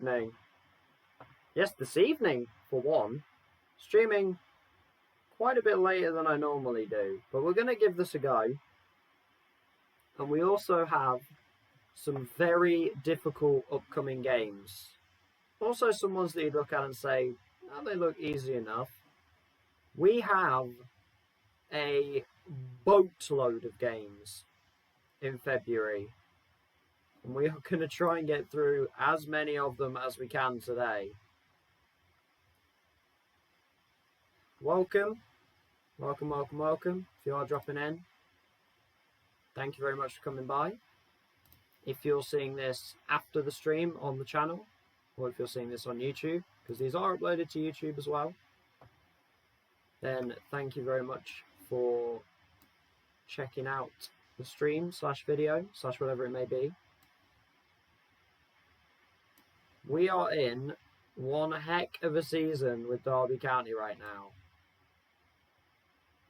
evening. Yes, this evening, for one. Streaming quite a bit later than I normally do, but we're going to give this a go. And we also have some very difficult upcoming games. Also some ones that you look at and say, oh, they look easy enough. We have a boatload of games in February. And we are going to try and get through as many of them as we can today. Welcome. Welcome. If you are dropping in, thank you very much for coming by. If you're seeing this after the stream on the channel, or if you're seeing this on YouTube, because these are uploaded to YouTube as well, then thank you very much for checking out the stream / video / whatever it may be. We are in one heck of a season with Derby County right now,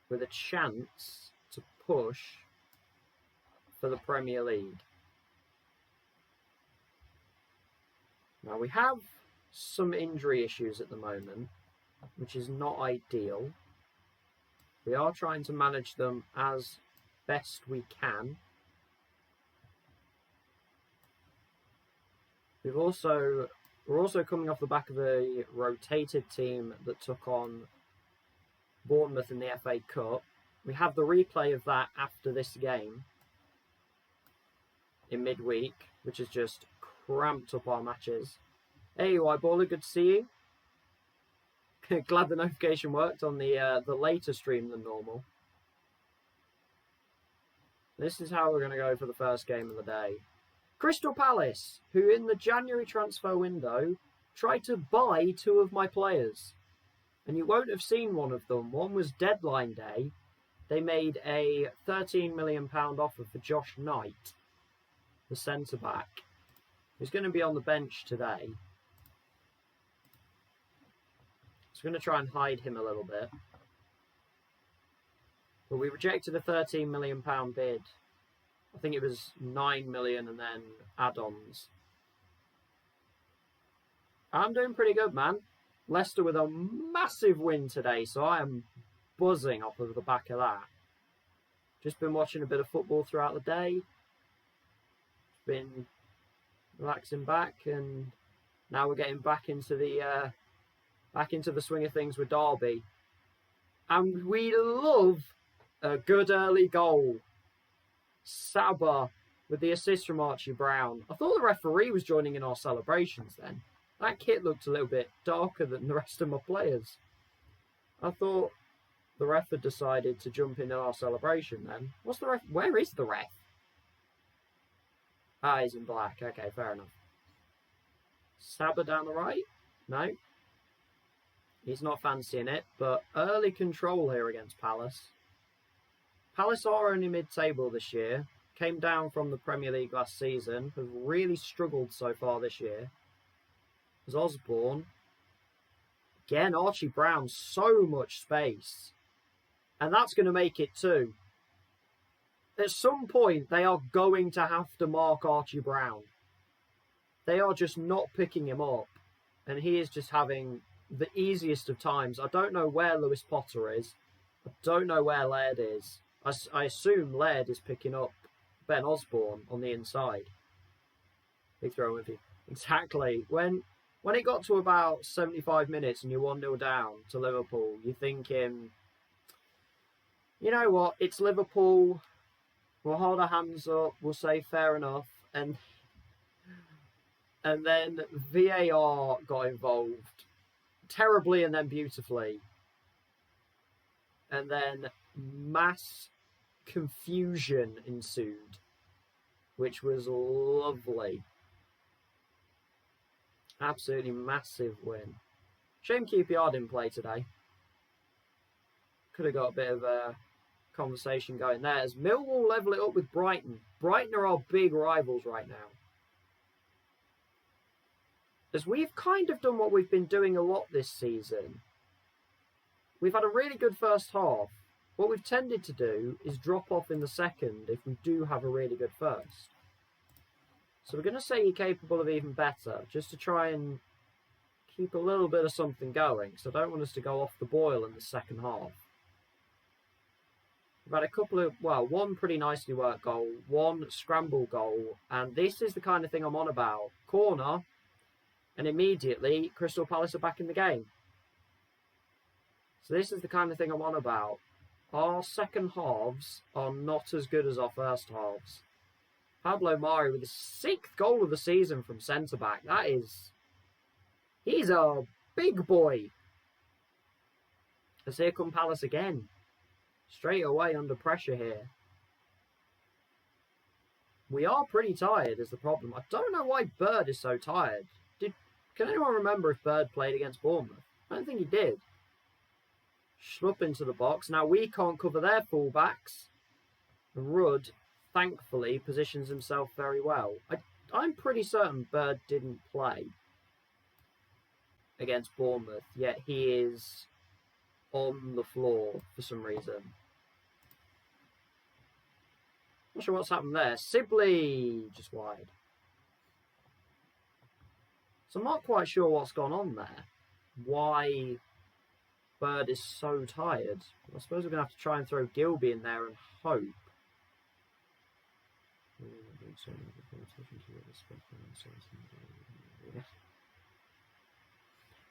with a chance to push for the Premier League. Now we have some injury issues at the moment, which is not ideal. We are trying to manage them as best we can. We're also coming off the back of a rotated team that took on Bournemouth in the FA Cup. We have the replay of that after this game in midweek, which has just cramped up our matches. Hey, Whiteballer, good to see you. Glad the notification worked on the later stream than normal. This is how we're going to go for the first game of the day. Crystal Palace, who in the January transfer window tried to buy 2 of my players. And you won't have seen one of them. One was deadline day. They made a £13 million offer for Josh Knight, the centre-back, who's going to be on the bench today. So we're going to try and hide him a little bit. But we rejected a £13 million bid. I think it was 9 million and then add-ons. I'm doing pretty good, man. Leicester with a massive win today, so I am buzzing off of the back of that. Just been watching a bit of football throughout the day. Been relaxing back, and now we're getting back into the swing of things with Derby. And we love a good early goal. Saba with the assist from Archie Brown. I thought the referee was joining in our celebrations then. That kit looked a little bit darker than the rest of my players. I thought the ref had decided to jump in our celebration then. What's the ref? Where is the ref? Ah, he's in black. Okay, fair enough. Saba down the right? No. He's not fancying it, but early control here against Palace. Palace are only mid-table this year. Came down from the Premier League last season. Have really struggled so far this year. There's Osborne. Again, Archie Brown, so much space. And that's going to make it 2. At some point, they are going to have to mark Archie Brown. They are just not picking him up. And he is just having the easiest of times. I don't know where Lewis Potter is. I don't know where Laird is. I assume Laird is picking up Ben Osborne on the inside. Big throw with you. Exactly. When it got to about 75 minutes and you're 1-0 down to Liverpool, you're thinking, you know what, it's Liverpool. We'll hold our hands up. We'll say fair enough. And then VAR got involved. Terribly and then beautifully. And then mass confusion ensued, which was lovely. Absolutely massive win. Shame QPR didn't play today. Could have got a bit of a conversation going there. As Millwall level it up with Brighton. Brighton are our big rivals right now. As we've kind of done what we've been doing a lot this season. We've had a really good first half. What we've tended to do is drop off in the second if we do have a really good first. So we're going to say you're capable of even better, just to try and keep a little bit of something going, because I don't want us to go off the boil in the second half. We've had a couple of, well, one pretty nicely worked goal, one scramble goal, and this is the kind of thing I'm on about. Corner, and immediately Crystal Palace are back in the game. So this is the kind of thing I'm on about. Our second halves are not as good as our first halves. Pablo Mari with his 6th goal of the season from centre-back. He's a big boy. As here come Palace again. Straight away under pressure here. We are pretty tired is the problem. I don't know why Bird is so tired. Can anyone remember if Bird played against Bournemouth? I don't think he did. Schlupp into the box. Now we can't cover their fullbacks. Rudd, thankfully, positions himself very well. I'm pretty certain Bird didn't play against Bournemouth, yet he is on the floor for some reason. Not sure what's happened there. Sibley just wide. So I'm not quite sure what's gone on there. Why Bird is so tired. I suppose we're going to have to try and throw Gilby in there and hope.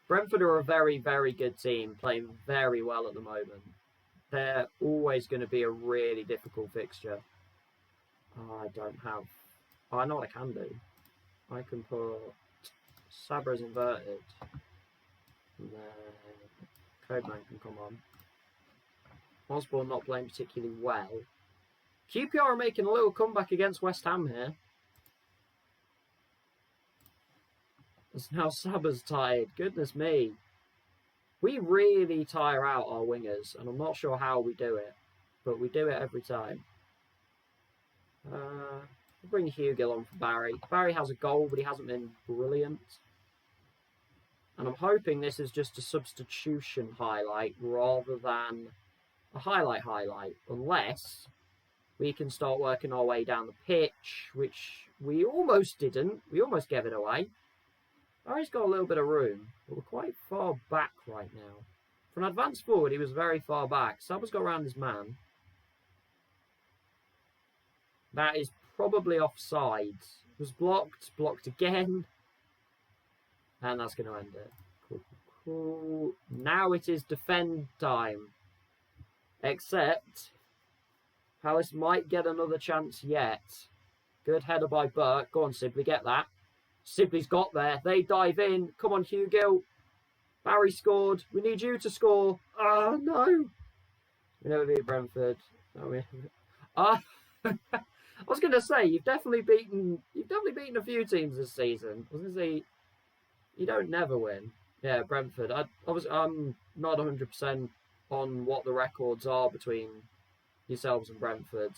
Brentford are a very, very good team, playing very well at the moment. They're always going to be a really difficult fixture. I don't have... Oh, I know what I can do. I can put Sabra's inverted. And then Codeman can come on. Osborne not playing particularly well. QPR are making a little comeback against West Ham here. As now Saba's tired. Goodness me. We really tire out our wingers, and I'm not sure how we do it, but we do it every time. We'll bring Hugill on for Barry. Barry has a goal, but he hasn't been brilliant. And I'm hoping this is just a substitution highlight rather than a highlight, unless we can start working our way down the pitch, which we almost didn't. We almost gave it away. Barry's got a little bit of room, but we're quite far back right now. For an advance forward, he was very far back. Saba's got around his man. That is probably offside. It was blocked again. And that's going to end it. Cool. Now it is defend time. Except Palace might get another chance yet. Good header by Burke. Go on, Sibley, get that. Sibley's got there. They dive in. Come on, Hugill. Barry scored. We need you to score. Oh, no. We never beat Brentford. I was going to say, you've definitely beaten a few teams this season. I was going to say, you don't never win. Yeah, Brentford. I'm not 100% on what the records are between yourselves and Brentford.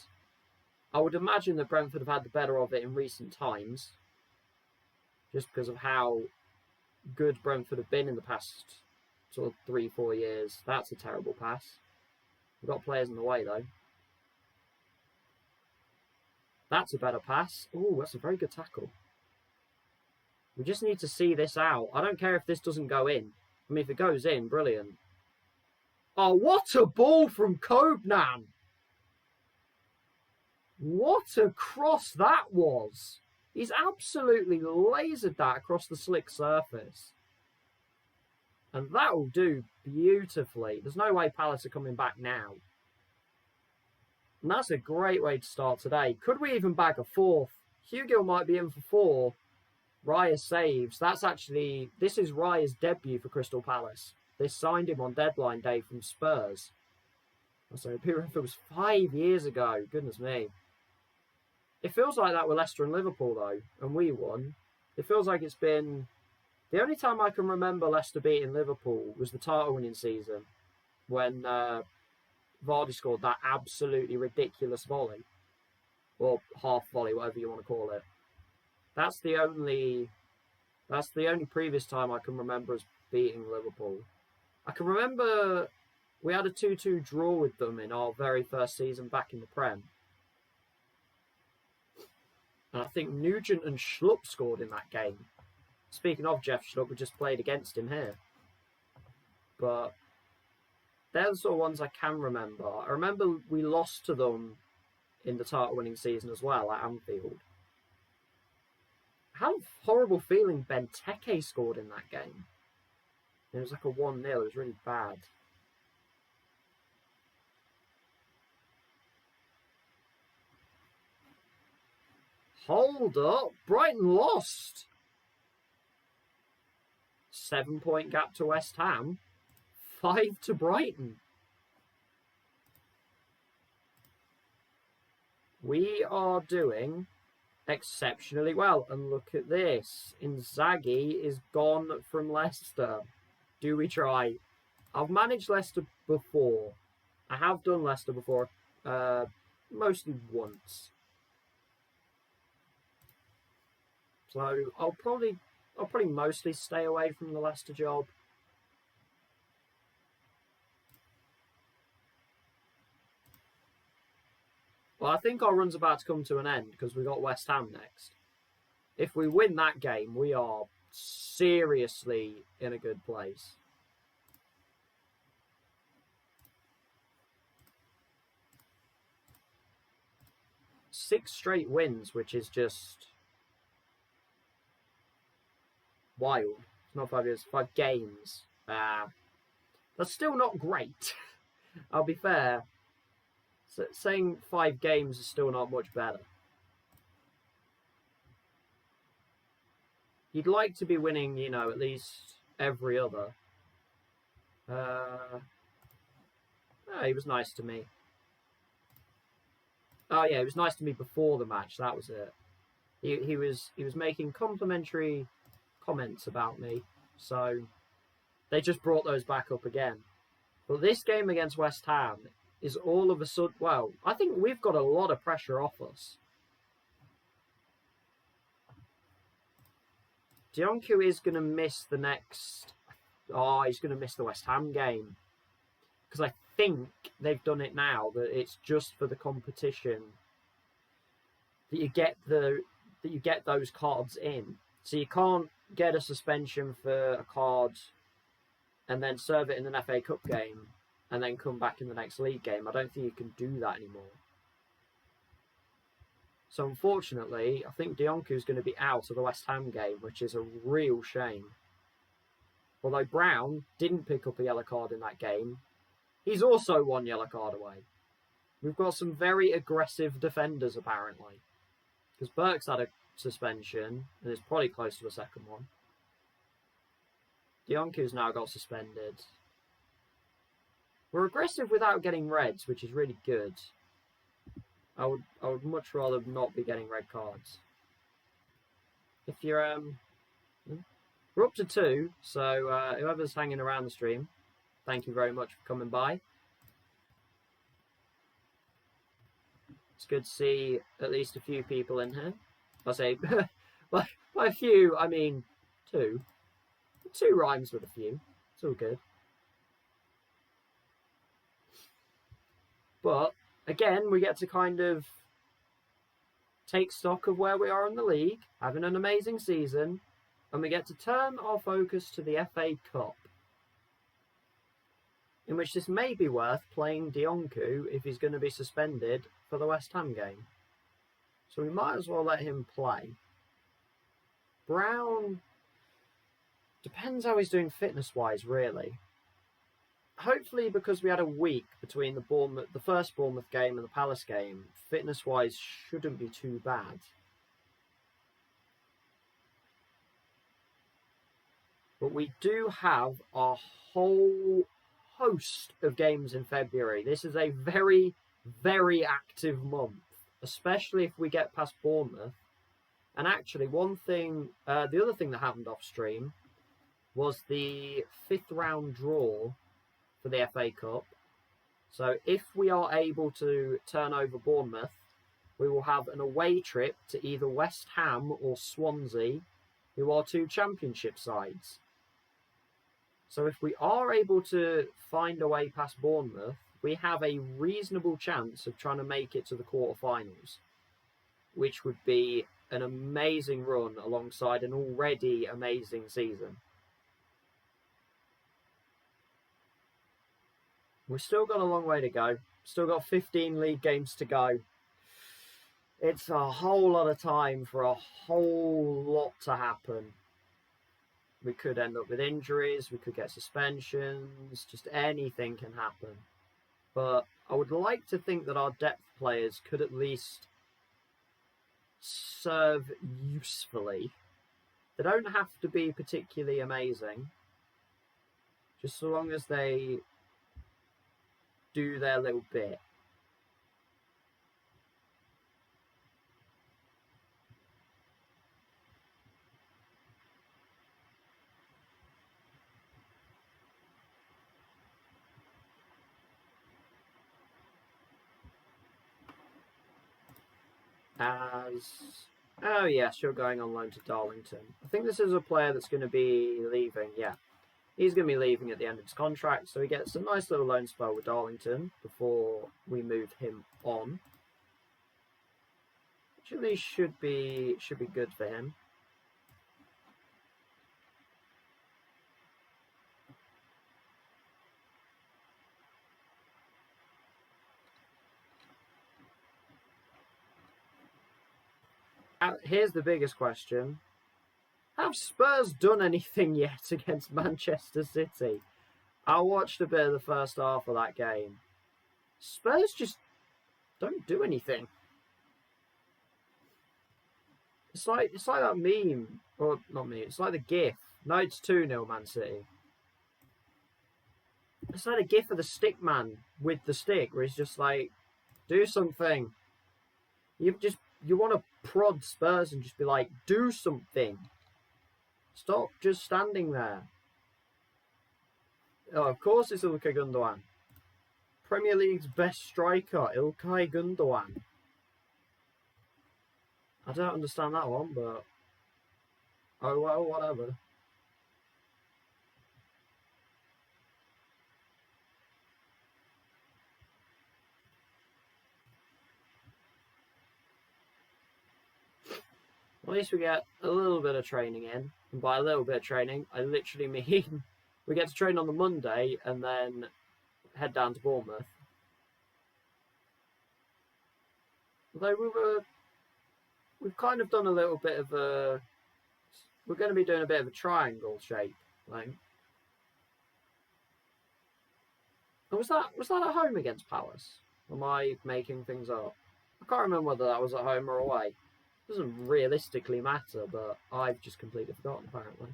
I would imagine that Brentford have had the better of it in recent times, just because of how good Brentford have been in the past sort of 3-4 years. That's a terrible pass. We've got players in the way, though. That's a better pass. Ooh, that's a very good tackle. We just need to see this out. I don't care if this doesn't go in. I mean, if it goes in, brilliant. Oh, what a ball from Codeman! What a cross that was! He's absolutely lasered that across the slick surface. And that will do beautifully. There's no way Palace are coming back now. And that's a great way to start today. Could we even bag a fourth? Hugill might be in for 4. Raya saves. This is Raya's debut for Crystal Palace. They signed him on deadline day from Spurs. So it was 5 years ago. Goodness me. It feels like that with Leicester and Liverpool, though, and we won. It feels like it's been... The only time I can remember Leicester beating Liverpool was the title-winning season, when Vardy scored that absolutely ridiculous volley. Or half volley, whatever you want to call it. That's the only previous time I can remember us beating Liverpool. I can remember we had a 2-2 draw with them in our very first season back in the Prem. And I think Nugent and Schlupp scored in that game. Speaking of Jeff Schlupp, we just played against him here. But they're the sort of ones I can remember. I remember we lost to them in the title-winning season as well at Anfield. I had a horrible feeling Benteke scored in that game. It was like a 1-0. It was really bad. Hold up. Brighton lost. 7-point gap to West Ham. 5 to Brighton. We are doing exceptionally well. And look at this. Inzaghi is gone from Leicester. Do we try? I've managed Leicester before. I have done Leicester before. Mostly once. So I'll probably mostly stay away from the Leicester job. Well, I think our run's about to come to an end because we've got West Ham next. If we win that game, we are seriously in a good place. Six straight wins, which is just wild. It's not 5 years, 5 games. That's still not great. I'll be fair. So saying 5 games is still not much better. You'd like to be winning, you know, at least every other. He was nice to me. Oh yeah, he was nice to me before the match. That was it. He was making complimentary comments about me, so they just brought those back up again. But this game against West Ham is all of a sudden, well, I think we've got a lot of pressure off us. Dionku is going to miss the next... Oh, he's going to miss the West Ham game. Because I think they've done it now, that it's just for the competition that you get those cards in. So you can't get a suspension for a card and then serve it in an FA Cup game and then come back in the next league game. I don't think you can do that anymore. So unfortunately, I think Dionku's going to be out of the West Ham game, which is a real shame. Although Brown didn't pick up a yellow card in that game, he's also 1 yellow card away. We've got some very aggressive defenders, apparently. Because Burke's had a suspension, and is probably close to a second one. Dionku's now got suspended. We're aggressive without getting reds, which is really good. I would much rather not be getting red cards. If you're we're up to 2, so whoever's hanging around the stream, thank you very much for coming by. It's good to see at least a few people in here. I say by a few, I mean 2. 2 rhymes with a few. It's all good. But again, we get to kind of take stock of where we are in the league, having an amazing season, and we get to turn our focus to the FA Cup, in which this may be worth playing Dionku if he's going to be suspended for the West Ham game. So we might as well let him play. Brown depends how he's doing fitness-wise, really. Hopefully, because we had a week between the first Bournemouth game and the Palace game, fitness-wise shouldn't be too bad. But we do have a whole host of games in February. This is a very, very active month, especially if we get past Bournemouth. And actually, the other thing that happened off stream was the 5th round draw for the FA Cup. So if we are able to turn over Bournemouth, we will have an away trip to either West Ham or Swansea, who are 2 championship sides. So if we are able to find a way past Bournemouth, we have a reasonable chance of trying to make it to the quarterfinals, which would be an amazing run alongside an already amazing season. We've still got a long way to go. Still got 15 league games to go. It's a whole lot of time for a whole lot to happen. We could end up with injuries, we could get suspensions, just anything can happen. But I would like to think that our depth players could at least serve usefully. They don't have to be particularly amazing, just so long as they do their little bit. Oh yes, you're going on loan to Darlington. I think this is a player that's going to be leaving. Yeah, he's going to be leaving at the end of his contract, so he gets a nice little loan spell with Darlington before we move him on. Actually, should be good for him. Here's the biggest question. Have Spurs done anything yet against Manchester City? I watched a bit of the first half of that game. Spurs just don't do anything. It's like that meme, or not meme, it's like the GIF. No, it's 2-0 Man City. It's like a GIF of the stick man with the stick, where he's just like, do something. You want to prod Spurs and just be like, do something. Stop just standing there. Oh, of course it's Ilkay Gundogan. Premier League's best striker, Ilkay Gundogan. I don't understand that one, but oh well, whatever. At least we get a little bit of training in. And by a little bit of training, I literally mean we get to train on the Monday and then head down to Bournemouth. Although we've kind of done a little bit of a... We're going to be doing a bit of a triangle shape. Like, was that at home against Palace? Or am I making things up? I can't remember whether that was at home or away. Doesn't realistically matter, but I've just completely forgotten, apparently.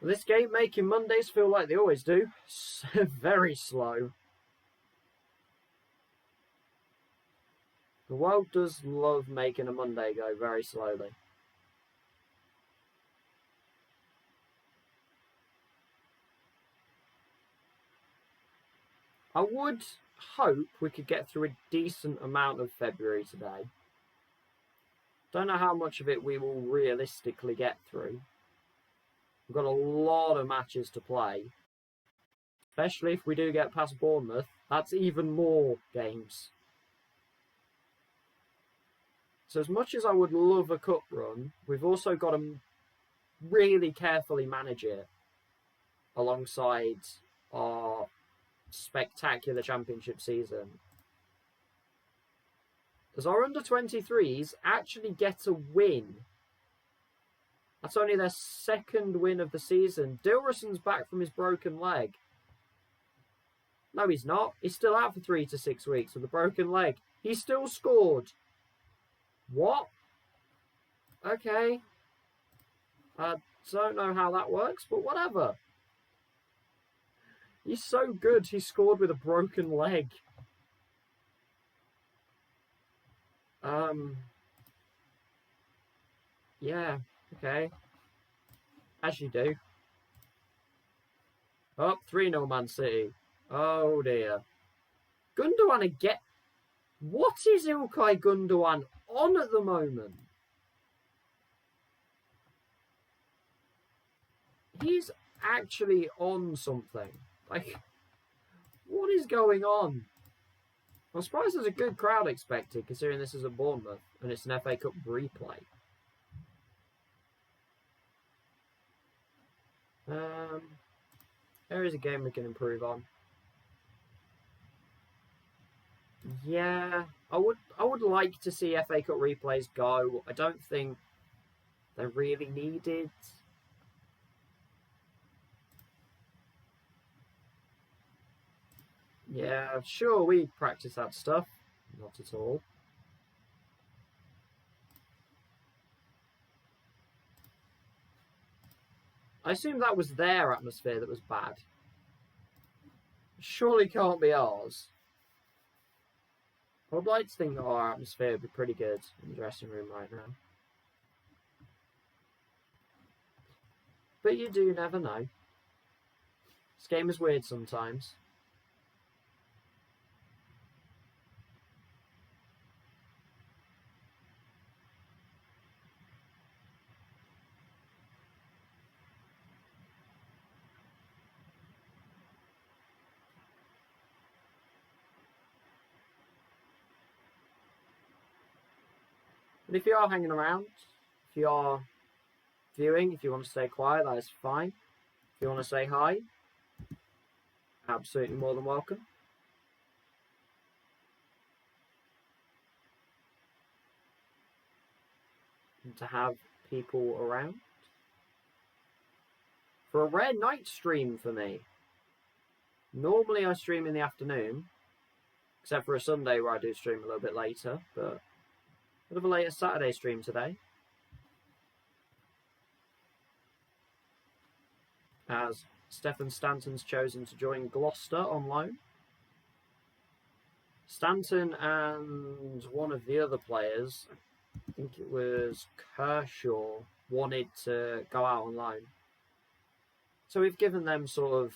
This game making Mondays feel like they always do. Very slow. The world does love making a Monday go very slowly. I would hope we could get through a decent amount of February today. Don't know how much of it we will realistically get through. We've got a lot of matches to play. Especially if we do get past Bournemouth. That's even more games. So as much as I would love a cup run, we've also got to really carefully manage it alongside our spectacular championship season. As our under-23s actually get a win. That's only their second win of the season. Dilroson's back from his broken leg. No, he's not. He's still out for 3 to 6 weeks with a broken leg. He still scored. What? Okay. I don't know how that works, but whatever. He's so good, he scored with a broken leg. Yeah, okay. As you do. Up 3-0 Man City. Oh dear. Gundogan again. What is Ilkay Gundogan on at the moment? He's actually on something. Like, what is going on? I'm surprised there's a good crowd expected, considering this is a Bournemouth and it's an FA Cup replay. There is a game we can improve on. Yeah, I would like to see FA Cup replays go. I don't think they're really needed. Yeah, sure, we practice that stuff. Not at all. I assume that was their atmosphere that was bad. Surely can't be ours. I would like to think that our atmosphere would be pretty good in the dressing room right now. But you do never know. This game is weird sometimes. But if you are hanging around, if you are viewing, if you want to stay quiet, that is fine. If you want to say hi, absolutely more than welcome. And to have people around. For a rare night stream for me. Normally I stream in the afternoon, except for a Sunday where I do stream a little bit later, but a bit of a later Saturday stream today. As Stefan Stanton's chosen to join Gloucester on loan. Stanton and one of the other players, I think it was Kershaw, wanted to go out on loan. So we've given them sort of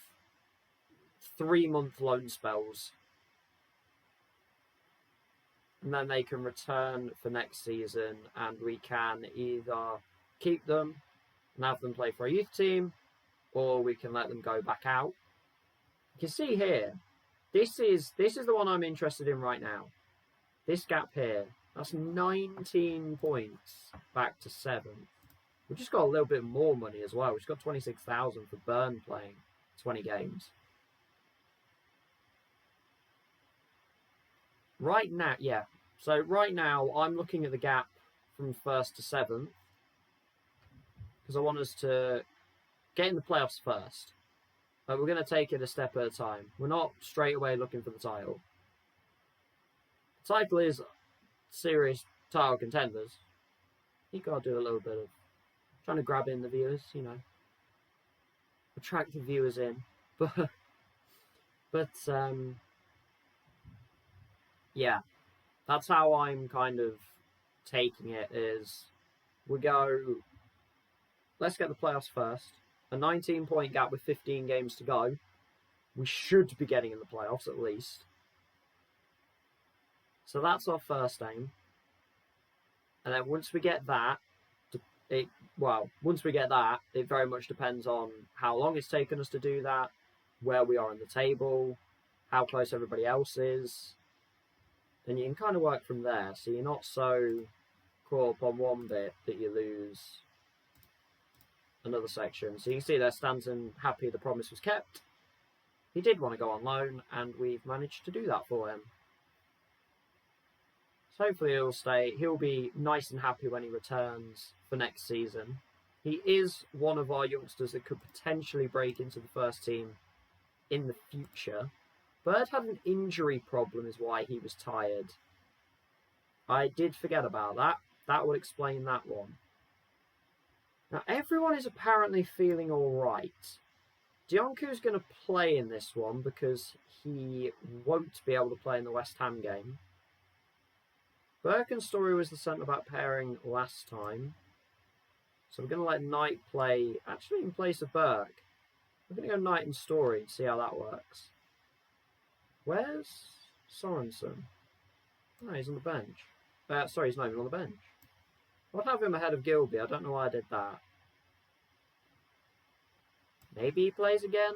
3-month loan spells. And then they can return for next season, and we can either keep them and have them play for a youth team, or we can let them go back out. You can see here, this is the one I'm interested in right now. This gap here, that's 19 points back to 7. We've just got a little bit more money as well. We've just got 26,000 for Burn playing 20 games. Right now, yeah. So right now, I'm looking at the gap from 1st to 7th because I want us to get in the playoffs first. But we're going to take it a step at a time. We're not straight away looking for the title. The title is serious title contenders. You got to do a little bit of trying to grab in the viewers, you know, attract the viewers in. But yeah, that's how I'm kind of taking it. Is we go, let's get the playoffs first. A 19-point gap with 15 games to go. We should be getting in the playoffs at least. So that's our first aim. And then once we get that, it very much depends on how long it's taken us to do that, where we are in the table, how close everybody else is. And you can kind of work from there. So you're not so caught up on one bit that you lose another section. So you can see there, Stanton happy the promise was kept. He did want to go on loan, and we've managed to do that for him. So hopefully he'll stay. He'll be nice and happy when he returns for next season. He is one of our youngsters that could potentially break into the first team in the future. Bird had an injury problem is why he was tired. I did forget about that. That would explain that one. Now, everyone is apparently feeling all right. Dionku's going to play in this one because he won't be able to play in the West Ham game. Burke and Story was the centre-back pairing last time. So we're going to let Knight play, actually in place of Burke. We're going to go Knight and Story and see how that works. Where's Sorensen? No, he's on the bench. Sorry, he's not even on the bench. I'd have him ahead of Gilby. I don't know why I did that. Maybe he plays again.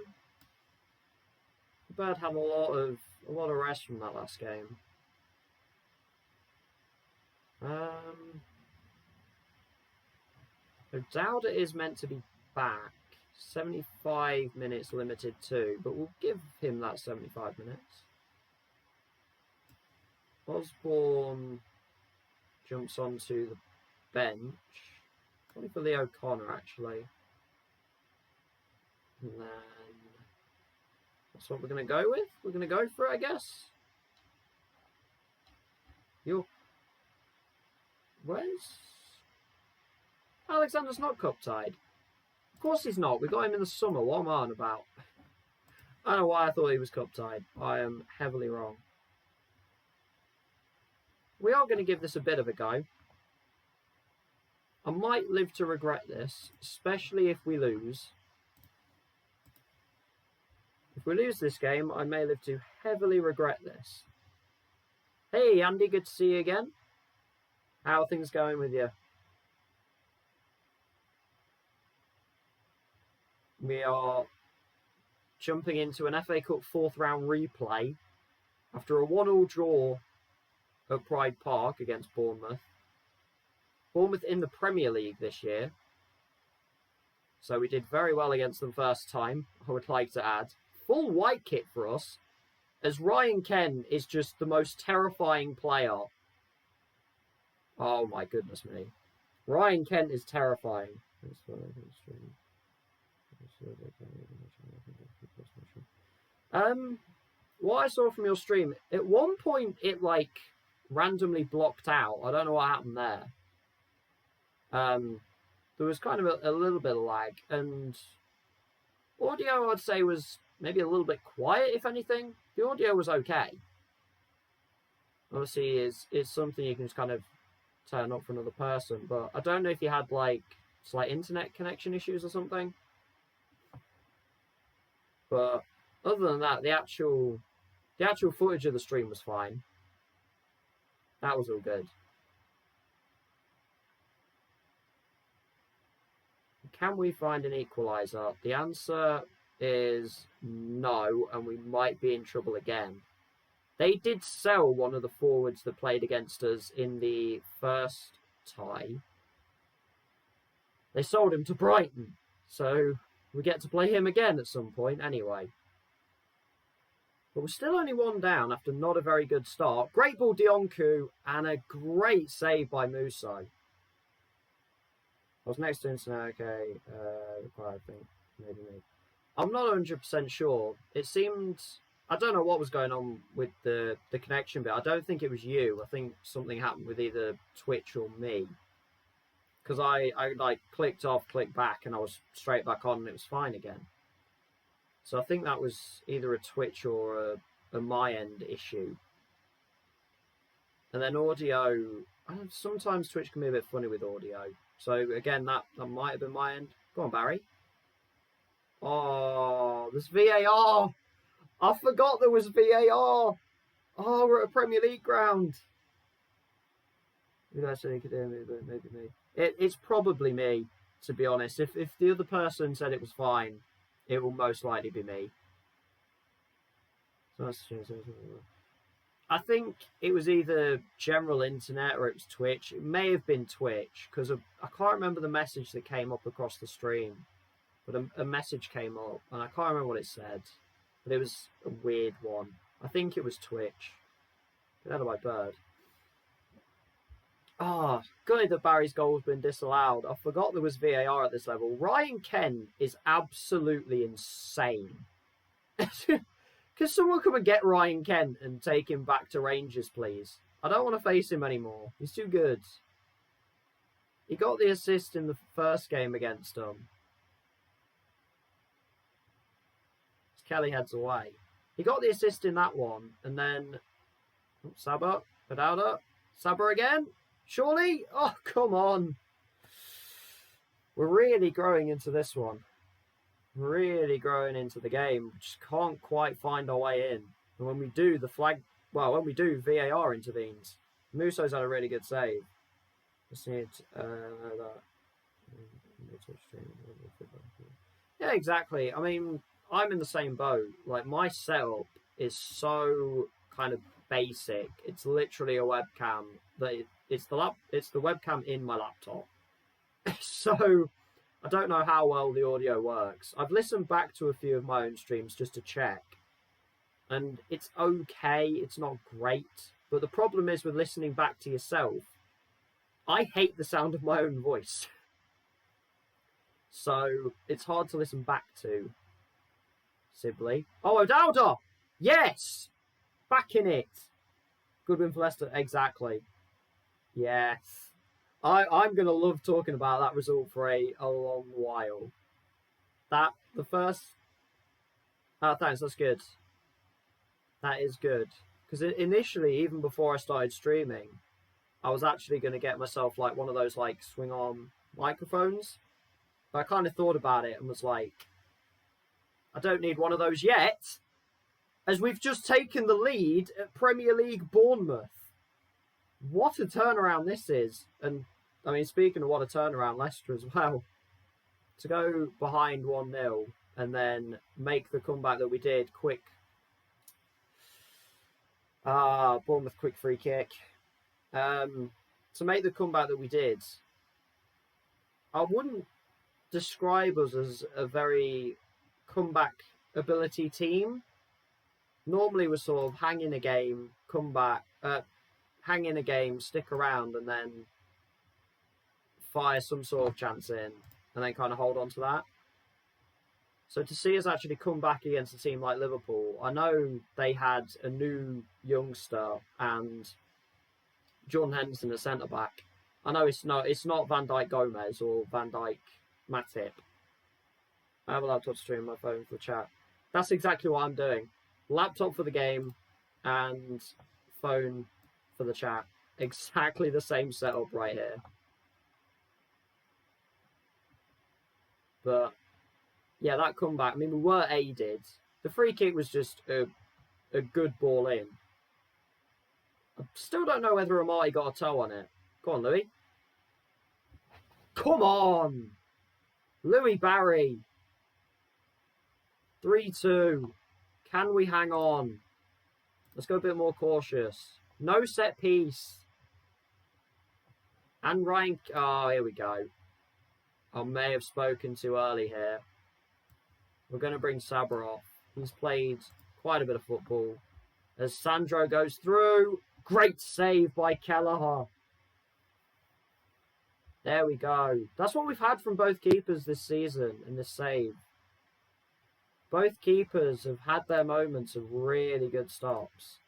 Bird had a lot of rest from that last game. I doubt it is meant to be back. 75 minutes limited too, but we'll give him that 75 minutes. Osborne jumps onto the bench. Probably for Leo Connor, actually. And then that's what we're going to go with. We're going to go for it, I guess. Where's... Alexander's not cup-tied. Of course he's not. We got him in the summer. What am I on about? I don't know why I thought he was cup-tied. I am heavily wrong. We are going to give this a bit of a go. I might live to regret this, especially if we lose. If we lose this game, I may live to heavily regret this. Hey, Andy, good to see you again. How are things going with you? We are jumping into an FA Cup 4th round replay after a 1-1 draw at Pride Park against Bournemouth. Bournemouth in the Premier League this year. So we did very well against them first time, I would like to add. Full white kit for us, as Ryan Kent is just the most terrifying player. Oh my goodness me. Ryan Kent is terrifying. What I saw from your stream, at one point it like randomly blocked out. I don't know what happened there. There was kind of a little bit of lag, and audio I'd say was maybe a little bit quiet, if anything. The audio was okay. Obviously, it's something you can just kind of turn up for another person, but I don't know if you had like slight internet connection issues or something. But other than that, the actual footage of the stream was fine. That was all good. Can we find an equaliser? The answer is no, and we might be in trouble again. They did sell one of the forwards that played against us in the first tie. They sold him to Brighton, so we get to play him again at some point anyway. But we're still only 1 down after not a very good start. Great ball, Dionku, and a great save by Musso. I was next to him, so okay, I think, maybe me. I'm not 100% sure. It seemed... I don't know what was going on with the connection bit. I don't think it was you. I think something happened with either Twitch or me. Because I like clicked off, clicked back, and I was straight back on, and it was fine again. So I think that was either a Twitch or a my end issue. And then audio... sometimes Twitch can be a bit funny with audio. So again, that might have been my end. Go on, Barry. Oh, there's VAR. I forgot there was VAR. Oh, we're at a Premier League ground. Maybe that's something you could do, maybe me. It's probably me, to be honest. If the other person said it was fine, it will most likely be me. So I think it was either general internet or it was Twitch. It may have been Twitch, because I can't remember the message that came up across the stream. But a message came up, and I can't remember what it said. But it was a weird one. I think it was Twitch. Get out of my bird. Ah, good that Barry's goal has been disallowed. I forgot there was VAR at this level. Ryan Kent is absolutely insane. Can someone come and get Ryan Kent and take him back to Rangers, please? I don't want to face him anymore. He's too good. He got the assist in the first game against them. Kelly heads away. He got the assist in that one, and then Saba, Padauda, Saba again. Surely? Oh, come on. We're really growing into this one. Really growing into the game. We just can't quite find our way in. And when we do, the flag well, when we do, VAR intervenes. Musso's had a really good save. Just need that. Yeah, exactly. I mean, I'm in the same boat. Like, my setup is so kind of basic. It's literally a webcam. It's the webcam in my laptop. So I don't know how well the audio works. I've listened back to a few of my own streams just to check, and it's okay. It's not great, but the problem is with listening back to yourself, I hate the sound of my own voice. So it's hard to listen back to. Sibley. Oh, O'Dowda! Yes! Back in it. Good win for Leicester. Exactly. Yes. I'm going to love talking about that result for a long while. The first... Oh, thanks. That's good. That is good. Because initially, even before I started streaming, I was actually going to get myself like one of those like swing arm microphones. But I kind of thought about it and was like, I don't need one of those yet, as we've just taken the lead at Premier League Bournemouth. What a turnaround this is. And, I mean, speaking of what a turnaround, Leicester as well. To go behind 1-0 and then make the comeback that we did quick. Bournemouth quick free kick. To make the comeback that we did, I wouldn't describe us as a very comeback ability team. Normally we're sort of hang in a game, come back, hang in a game, stick around, and then fire some sort of chance in, and then kind of hold on to that. So to see us actually come back against a team like Liverpool, I know they had a new youngster and Jordan Henderson, a centre back. I know it's not Van Dijk Gomez or Van Dijk Matip. I have a laptop stream my phone for the chat. That's exactly what I'm doing. Laptop for the game and phone for the chat. Exactly the same setup right here. But yeah, that comeback, I mean, we were aided. The free kick was just a good ball in. I still don't know whether Amati got a toe on it. Go on, Louis. Come on! Louis Barry. 3-2. Can we hang on? Let's go a bit more cautious. No set piece. And Ryan... Oh, here we go. I may have spoken too early here. We're going to bring Sabre off. He's played quite a bit of football. As Sandro goes through. Great save by Kelleher. There we go. That's what we've had from both keepers this season in this save. Both keepers have had their moments of really good stops.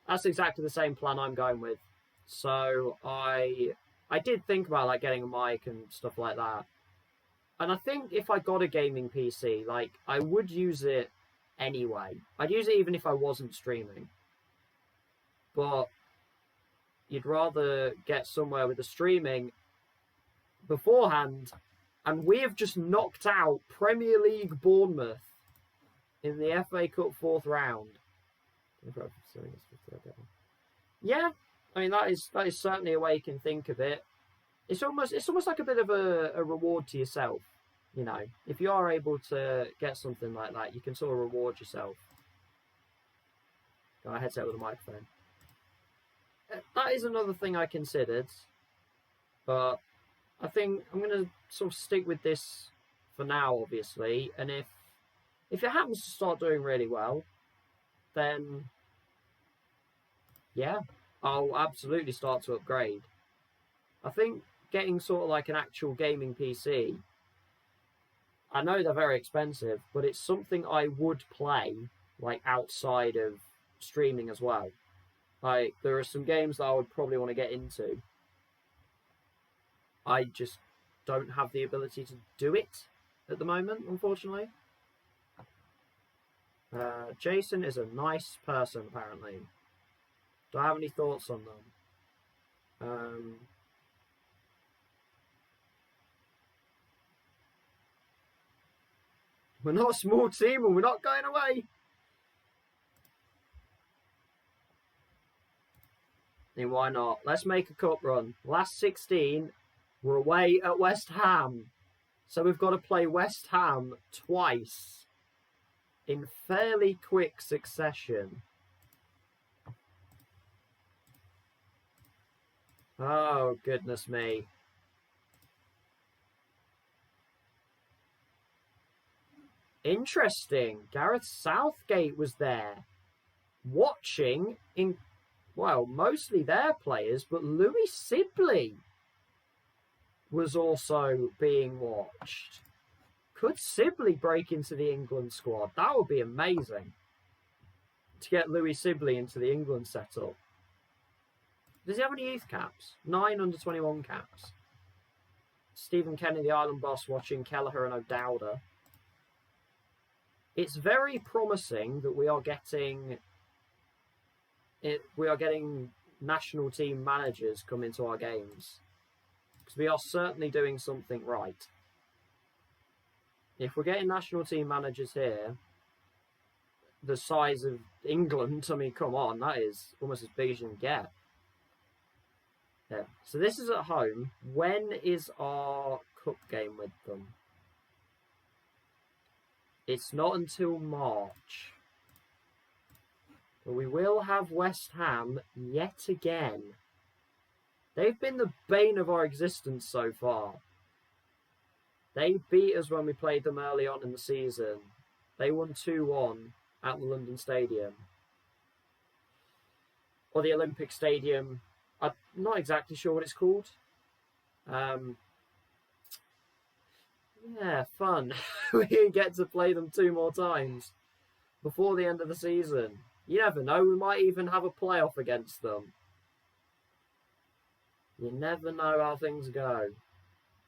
That's exactly the same plan I'm going with. So I did think about like getting a mic and stuff like that. And I think if I got a gaming PC, like I would use it anyway. I'd use it even if I wasn't streaming. But you'd rather get somewhere with the streaming beforehand, and we have just knocked out Premier League Bournemouth in the FA Cup 4th round. Yeah, I mean that is certainly a way you can think of it. It's almost like a bit of a reward to yourself, you know. If you are able to get something like that, you can sort of reward yourself. Got a headset with a microphone. That is another thing I considered, but I think I'm going to sort of stick with this for now, obviously. And if it happens to start doing really well, then yeah, I'll absolutely start to upgrade. I think getting sort of like an actual gaming PC, I know they're very expensive, but it's something I would play like outside of streaming as well. Like there are some games that I would probably want to get into. I just don't have the ability to do it at the moment, unfortunately. Jason is a nice person, apparently. Do I have any thoughts on them? We're not a small team and we're not going away. And why not? Let's make a cup run. Last 16, we're away at West Ham. So we've got to play West Ham twice in fairly quick succession. Oh, goodness me. Interesting. Gareth Southgate was there. Watching, well, mostly their players, but Louis Sibley was also being watched. Could Sibley break into the England squad? That would be amazing. To get Louis Sibley into the England setup. Does he have any youth caps? 9 under-21 caps. Stephen Kenny, the Island boss, watching Kelleher and O'Dowda. It's very promising that we are getting national team managers come into our games. Because we are certainly doing something right. If we're getting national team managers here, the size of England, I mean, come on, that is almost as big as you can get. Yeah. So this is at home. When is our cup game with them? It's not until March. But we will have West Ham yet again. They've been the bane of our existence so far. They beat us when we played them early on in the season. They won 2-1 at the London Stadium. Or the Olympic Stadium. I'm not exactly sure what it's called. Yeah, fun. We get to play them 2 more times before the end of the season. You never know, we might even have a playoff against them. You never know how things go.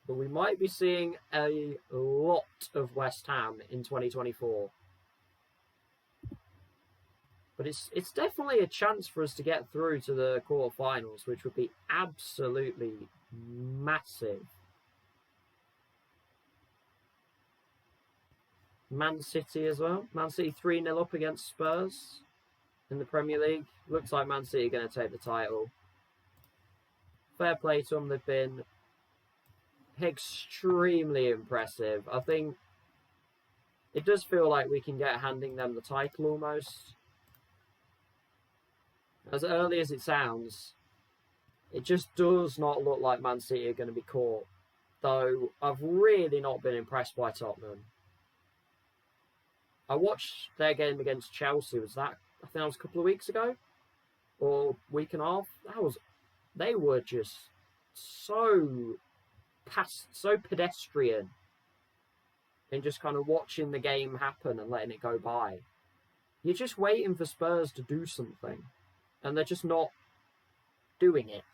But we might be seeing a lot of West Ham in 2024. But it's definitely a chance for us to get through to the quarterfinals, which would be absolutely massive. Man City as well. Man City 3-0 up against Spurs in the Premier League. Looks like Man City are going to take the title. Fair play to them. They've been extremely impressive. I think it does feel like we can get handing them the title almost. As early as it sounds, it just does not look like Man City are going to be caught. Though I've really not been impressed by Tottenham. I watched their game against Chelsea. I think that was a couple of weeks ago? Or week and a half? They were just so pedestrian in just kind of watching the game happen and letting it go by. You're just waiting for Spurs to do something. And they're just not doing it.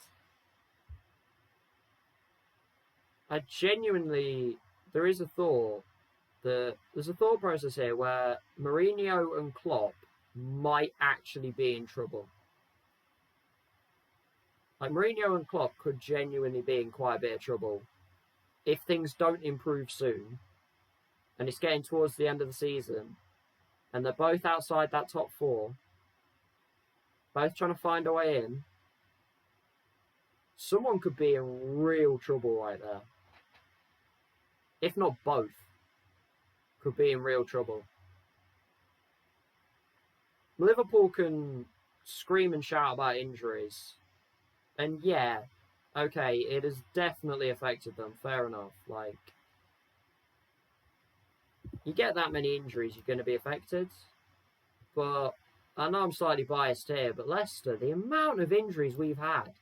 There's a thought process here where Mourinho and Klopp might actually be in trouble. Like, Mourinho and Klopp could genuinely be in quite a bit of trouble if things don't improve soon, and it's getting towards the end of the season, and they're both outside that top 4, both trying to find a way in. Someone could be in real trouble right there. If not both, could be in real trouble. Liverpool can scream and shout about injuries. And yeah, okay, it has definitely affected them. Fair enough. Like, you get that many injuries, you're going to be affected. But I know I'm slightly biased here, but Leicester, the amount of injuries we've had,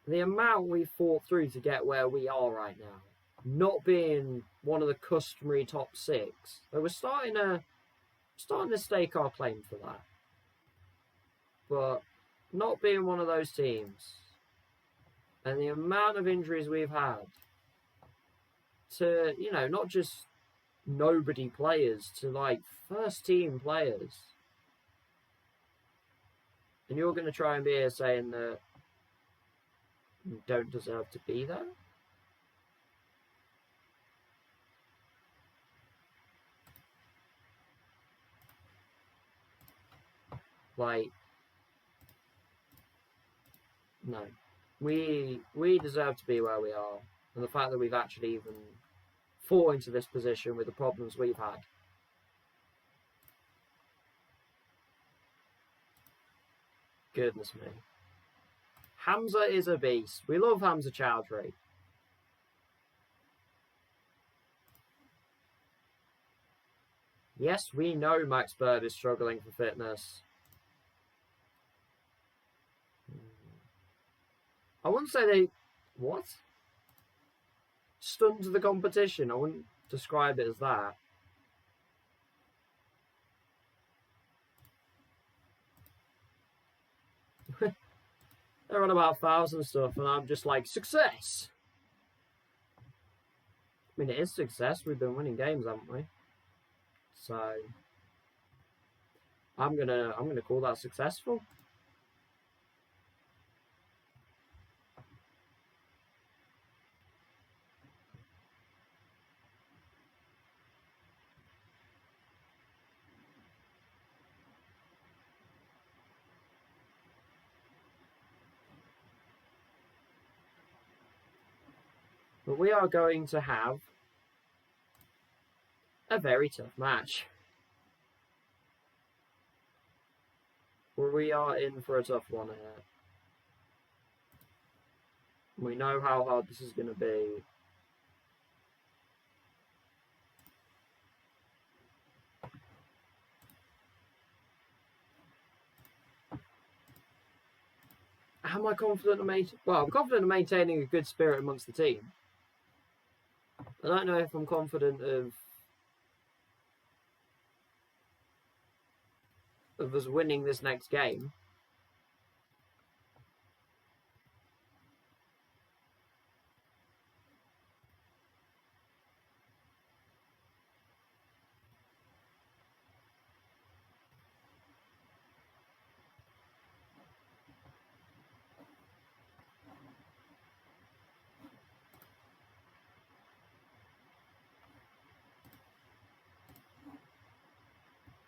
the amount we've fought through to get where we are right now, not being one of the customary top 6, so we're starting to stake our claim for that. But not being one of those teams, and the amount of injuries we've had to, not just nobody players, to like first team players. And you're going to try and be here saying that you don't deserve to be there? Like, no. We deserve to be where we are. And the fact that we've actually even fallen into this position with the problems we've had. Goodness me. Hamza is a beast. We love Hamza Chowdhury. Yes, we know Max Bird is struggling for fitness. I wouldn't say they... What? Stunned the competition. I wouldn't describe it as that. They're on about 1,000 stuff, and I'm just like, success! I mean, it is success. We've been winning games, haven't we? So, I'm gonna call that successful. But we are going to have a very tough match. We are in for a tough one here. We know how hard this is going to be. Am I confident of I'm confident of maintaining a good spirit amongst the team. I don't know if I'm confident of us winning this next game.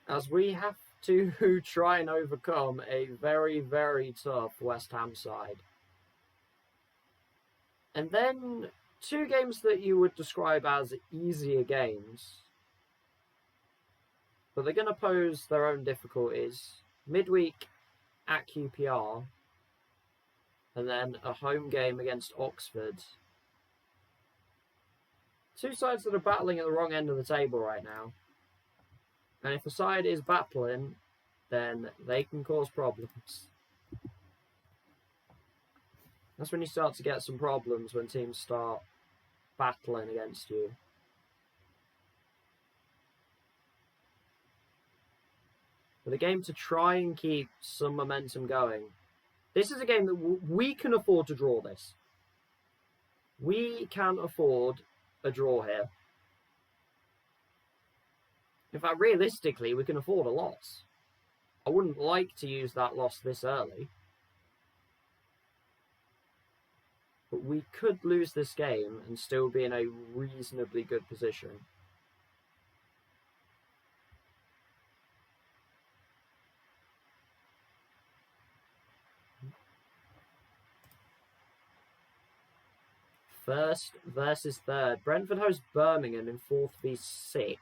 As we have to try and overcome a very, very tough West Ham side. And then 2 games that you would describe as easier games. But they're going to pose their own difficulties. Midweek at QPR. And then a home game against Oxford. 2 sides that are battling at the wrong end of the table right now. And if a side is battling, then they can cause problems. That's when you start to get some problems, when teams start battling against you. But a game to try and keep some momentum going. This is a game that we can afford to draw this. We can afford a draw here. In fact, realistically, we can afford a loss. I wouldn't like to use that loss this early. But we could lose this game and still be in a reasonably good position. First versus third. Brentford host Birmingham in 4th v 6th.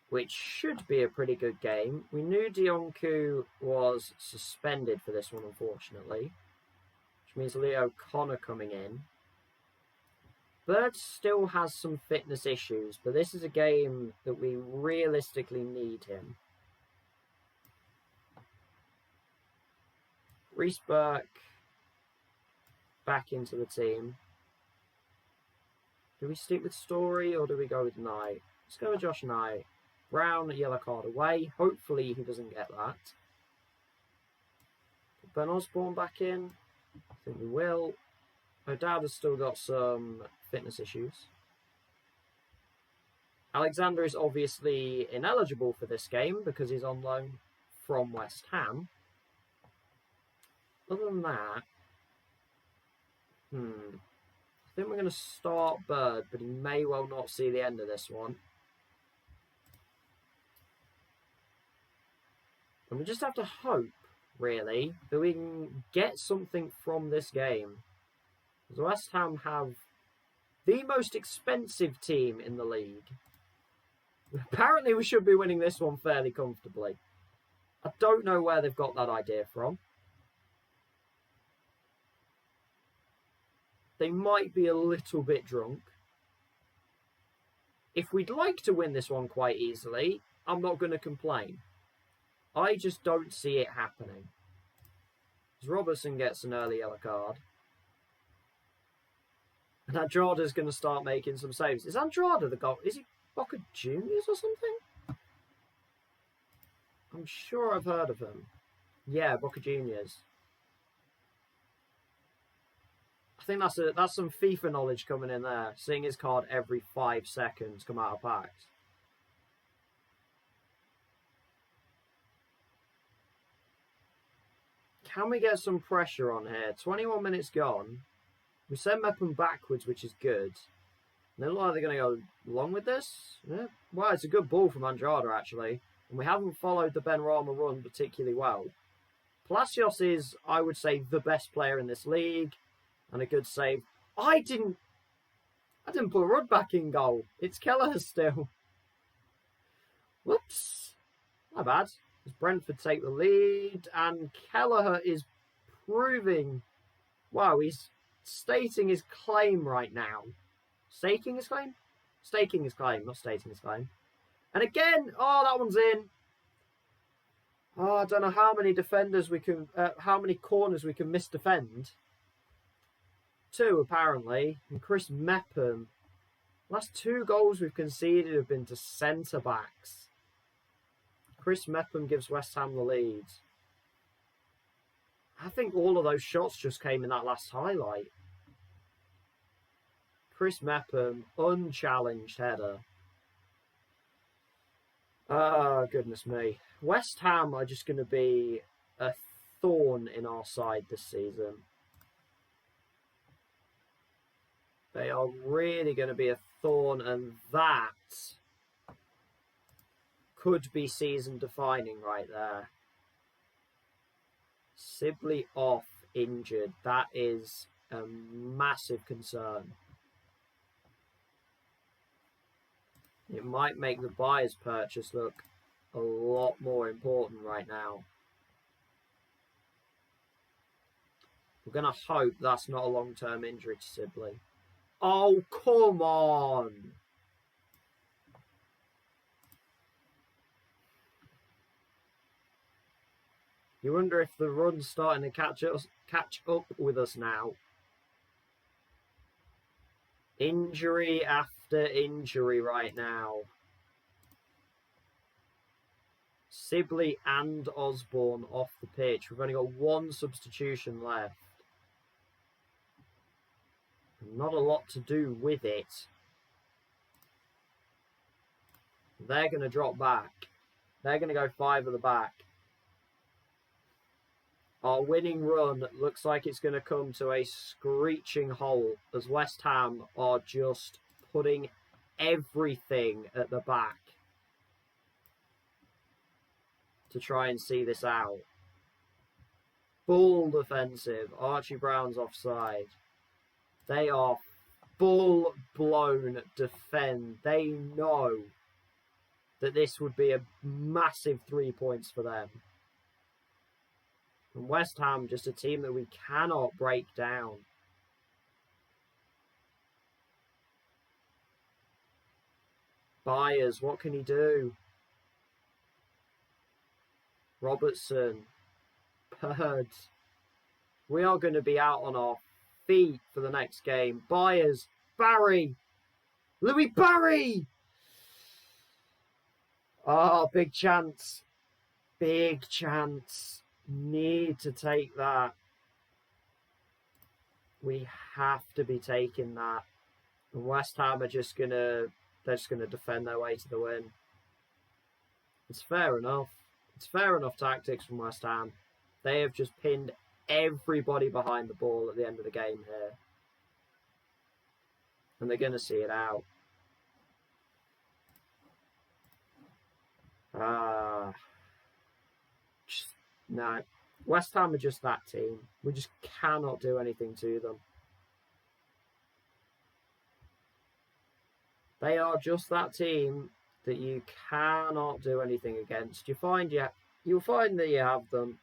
Which should be a pretty good game. We knew Dionku was suspended for this one, unfortunately. Which means Leo Connor coming in. Bird still has some fitness issues, but this is a game that we realistically need him. Reece Burke back into the team. Do we stick with Story or do we go with Knight? Let's go with Josh Knight. Brown, yellow card away. Hopefully he doesn't get that. Put Ben Osborne back in. I think we will. O'Dowd has still got some fitness issues. Alexander is obviously ineligible for this game because he's on loan from West Ham. Other than that, I think we're going to start Bird, but he may well not see the end of this one. And we just have to hope, really, that we can get something from this game. Because West Ham have the most expensive team in the league. Apparently we should be winning this one fairly comfortably. I don't know where they've got that idea from. They might be a little bit drunk. If we'd like to win this one quite easily, I'm not going to complain. I just don't see it happening. As Robertson gets an early yellow card. And Andrada's going to start making some saves. Is Andrada the goal? Is he Boca Juniors or something? I'm sure I've heard of him. Yeah, Boca Juniors. I think that's some FIFA knowledge coming in there. Seeing his card every 5 seconds come out of packs. Can we get some pressure on here? 21 minutes gone. We send Mepham backwards, which is good. They look like they're going to go along with this. Yeah. Well, it's a good ball from Andrada, actually. And we haven't followed the Benrahma run particularly well. Palacios is, I would say, the best player in this league. And a good save. I didn't put Rudd back in goal. It's Kelleher still. Whoops. Not bad. As Brentford take the lead. And Kelleher is proving... Wow, he's stating his claim right now. Staking his claim? Staking his claim, not stating his claim. And again, oh, that one's in. Oh, I don't know how many defenders we can... how many corners we can misdefend. 2, apparently. And Chris Mepham. Last 2 goals we've conceded have been to centre-backs. Chris Mepham gives West Ham the lead. I think all of those shots just came in that last highlight. Chris Mepham, unchallenged header. Ah, goodness me. West Ham are just going to be a thorn in our side this season. They are really going to be a thorn, and that could be season-defining right there. Sibley off, injured. That is a massive concern. It might make the buyer's purchase look a lot more important right now. We're going to hope that's not a long-term injury to Sibley. Oh, come on! You wonder if the run's starting to catch up with us now. Injury after injury right now. Sibley and Osborne off the pitch. We've only got 1 substitution left. Not a lot to do with it. They're going to drop back. They're going to go 5 at the back. Our winning run looks like it's going to come to a screeching halt as West Ham are just putting everything at the back to try and see this out. Full defensive. Archie Brown's offside. They are full-blown defend. They know that this would be a massive 3 points for them. And West Ham, just a team that we cannot break down. Byers, what can he do? Robertson. Bird. We are going to be out on our feet for the next game. Byers. Barry. Louis Barry! Oh, big chance. Big chance. Need to take that. We have to be taking that. And West Ham are just gonna defend their way to the win. It's fair enough. It's fair enough tactics from West Ham. They have just pinned everybody behind the ball at the end of the game here. And they're gonna see it out. No. West Ham are just that team. We just cannot do anything to them. They are just that team that you cannot do anything against. You'll find that you have them.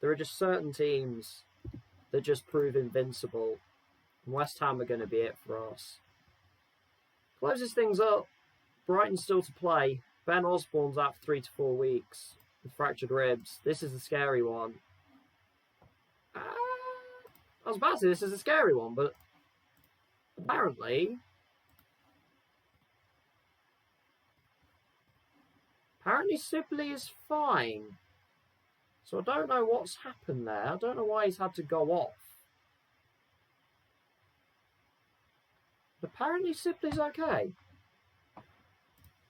There are just certain teams that just prove invincible. And West Ham are going to be it for us. Closes things up. Brighton's still to play. Ben Osborne's out for 3 to 4 weeks with fractured ribs. This is a scary one. I was about to say this is a scary one, but apparently Sibley is fine. So I don't know what's happened there. I don't know why he's had to go off. Apparently Sibley's okay.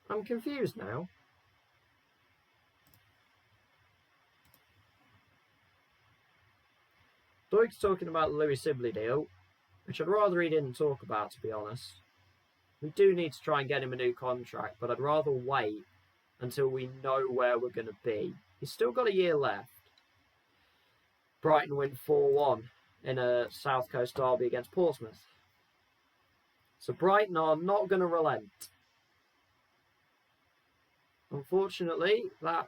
I'm confused now. Doig's talking about the Louis Sibley deal, which I'd rather he didn't talk about, to be honest. We do need to try and get him a new contract, but I'd rather wait until we know where we're going to be. He's still got a year left. Brighton win 4-1 in a South Coast derby against Portsmouth. So Brighton are not going to relent. Unfortunately, that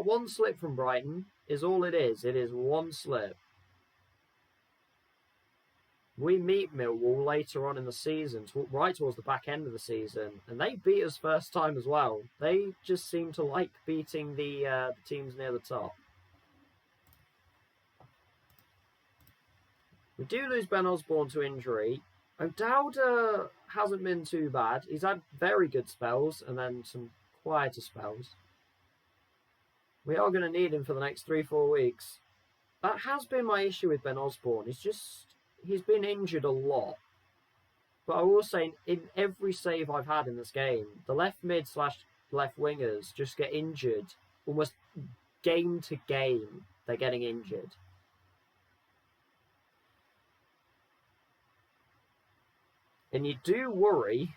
one slip from Brighton is all it is. It is one slip. We meet Millwall later on in the season, right towards the back end of the season, and they beat us first time as well. They just seem to like beating the teams near the top. We do lose Ben Osborne to injury. O'Dowda hasn't been too bad. He's had very good spells and then some quieter spells. We are going to need him for the next 3-4 weeks. That has been my issue with Ben Osborne. He's been injured a lot. But I will say, in every save I've had in this game, the left mid / left wingers just get injured. Almost game to game, they're getting injured. And you do worry,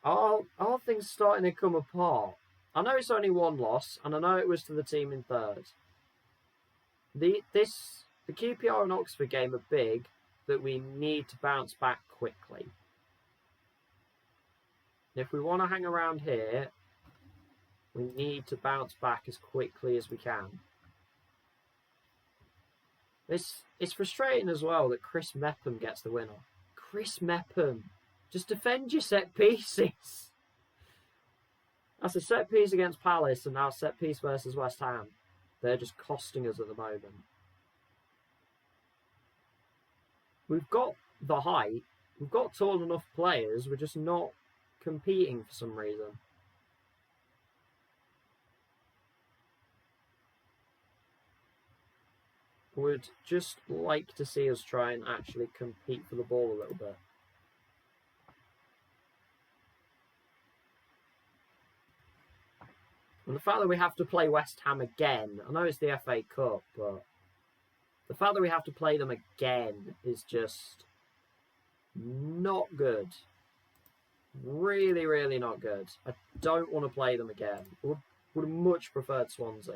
are things starting to come apart? I know it's only one loss, and I know it was to the team in third. The QPR and Oxford game are big, that we need to bounce back quickly. If we want to hang around here, we need to bounce back as quickly as we can. It's frustrating as well that Chris Mepham gets the winner. Chris Mepham, just defend your set pieces. That's a set piece against Palace and now set piece versus West Ham. They're just costing us at the moment. We've got the height, we've got tall enough players, we're just not competing for some reason. Would just like to see us try and actually compete for the ball a little bit. And the fact that we have to play West Ham again, I know it's the FA Cup, but the fact that we have to play them again is just not good. Really, really not good. I don't want to play them again. I would have much preferred Swansea.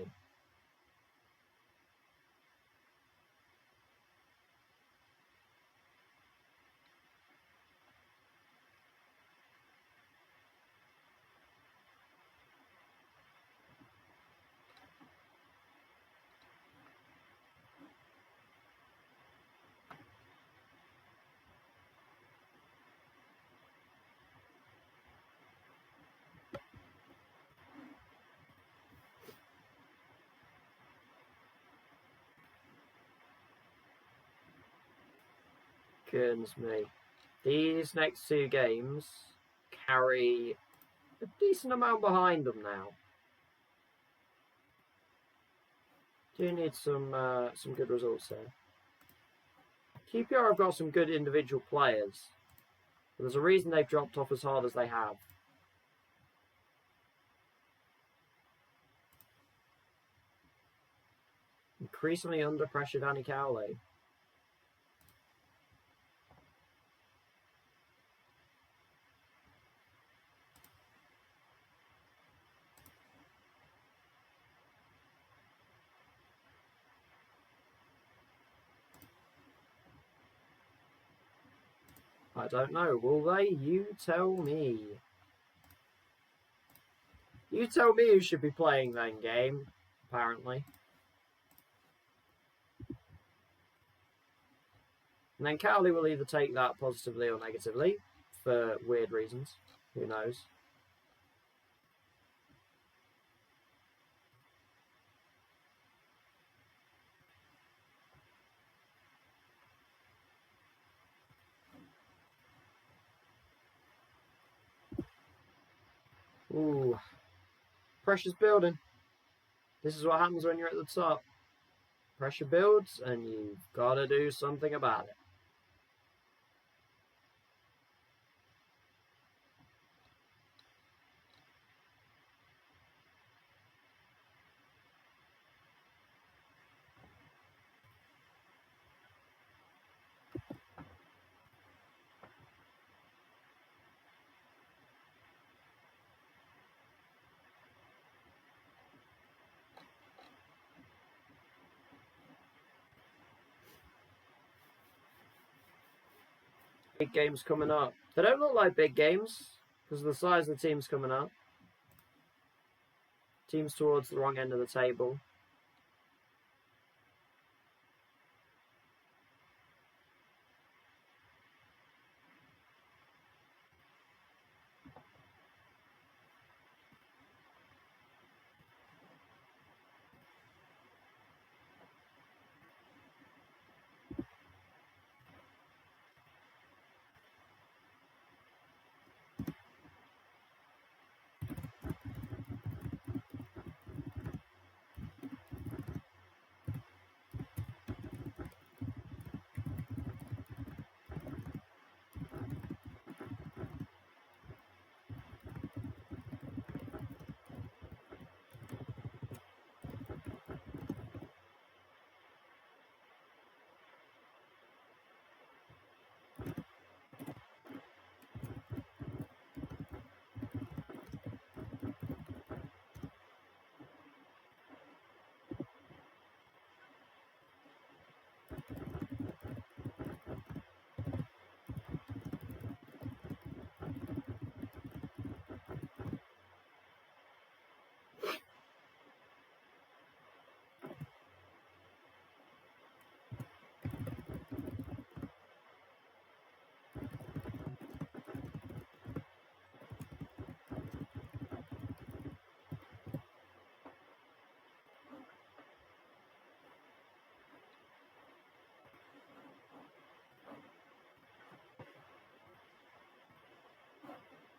Goodness me. These next 2 games carry a decent amount behind them now. Do need some good results there. QPR have got some good individual players, but there's a reason they've dropped off as hard as they have. Increasingly under pressure, Danny Cowley. I don't know. Will they? You tell me. You tell me who should be playing that game, apparently. And then Cowley will either take that positively or negatively, for weird reasons. Who knows? Ooh. Pressure's building. This is what happens when you're at the top. Pressure builds, and you've got to do something about it. Big games coming up. They don't look like big games because of the size of the teams coming up. Teams towards the wrong end of the table.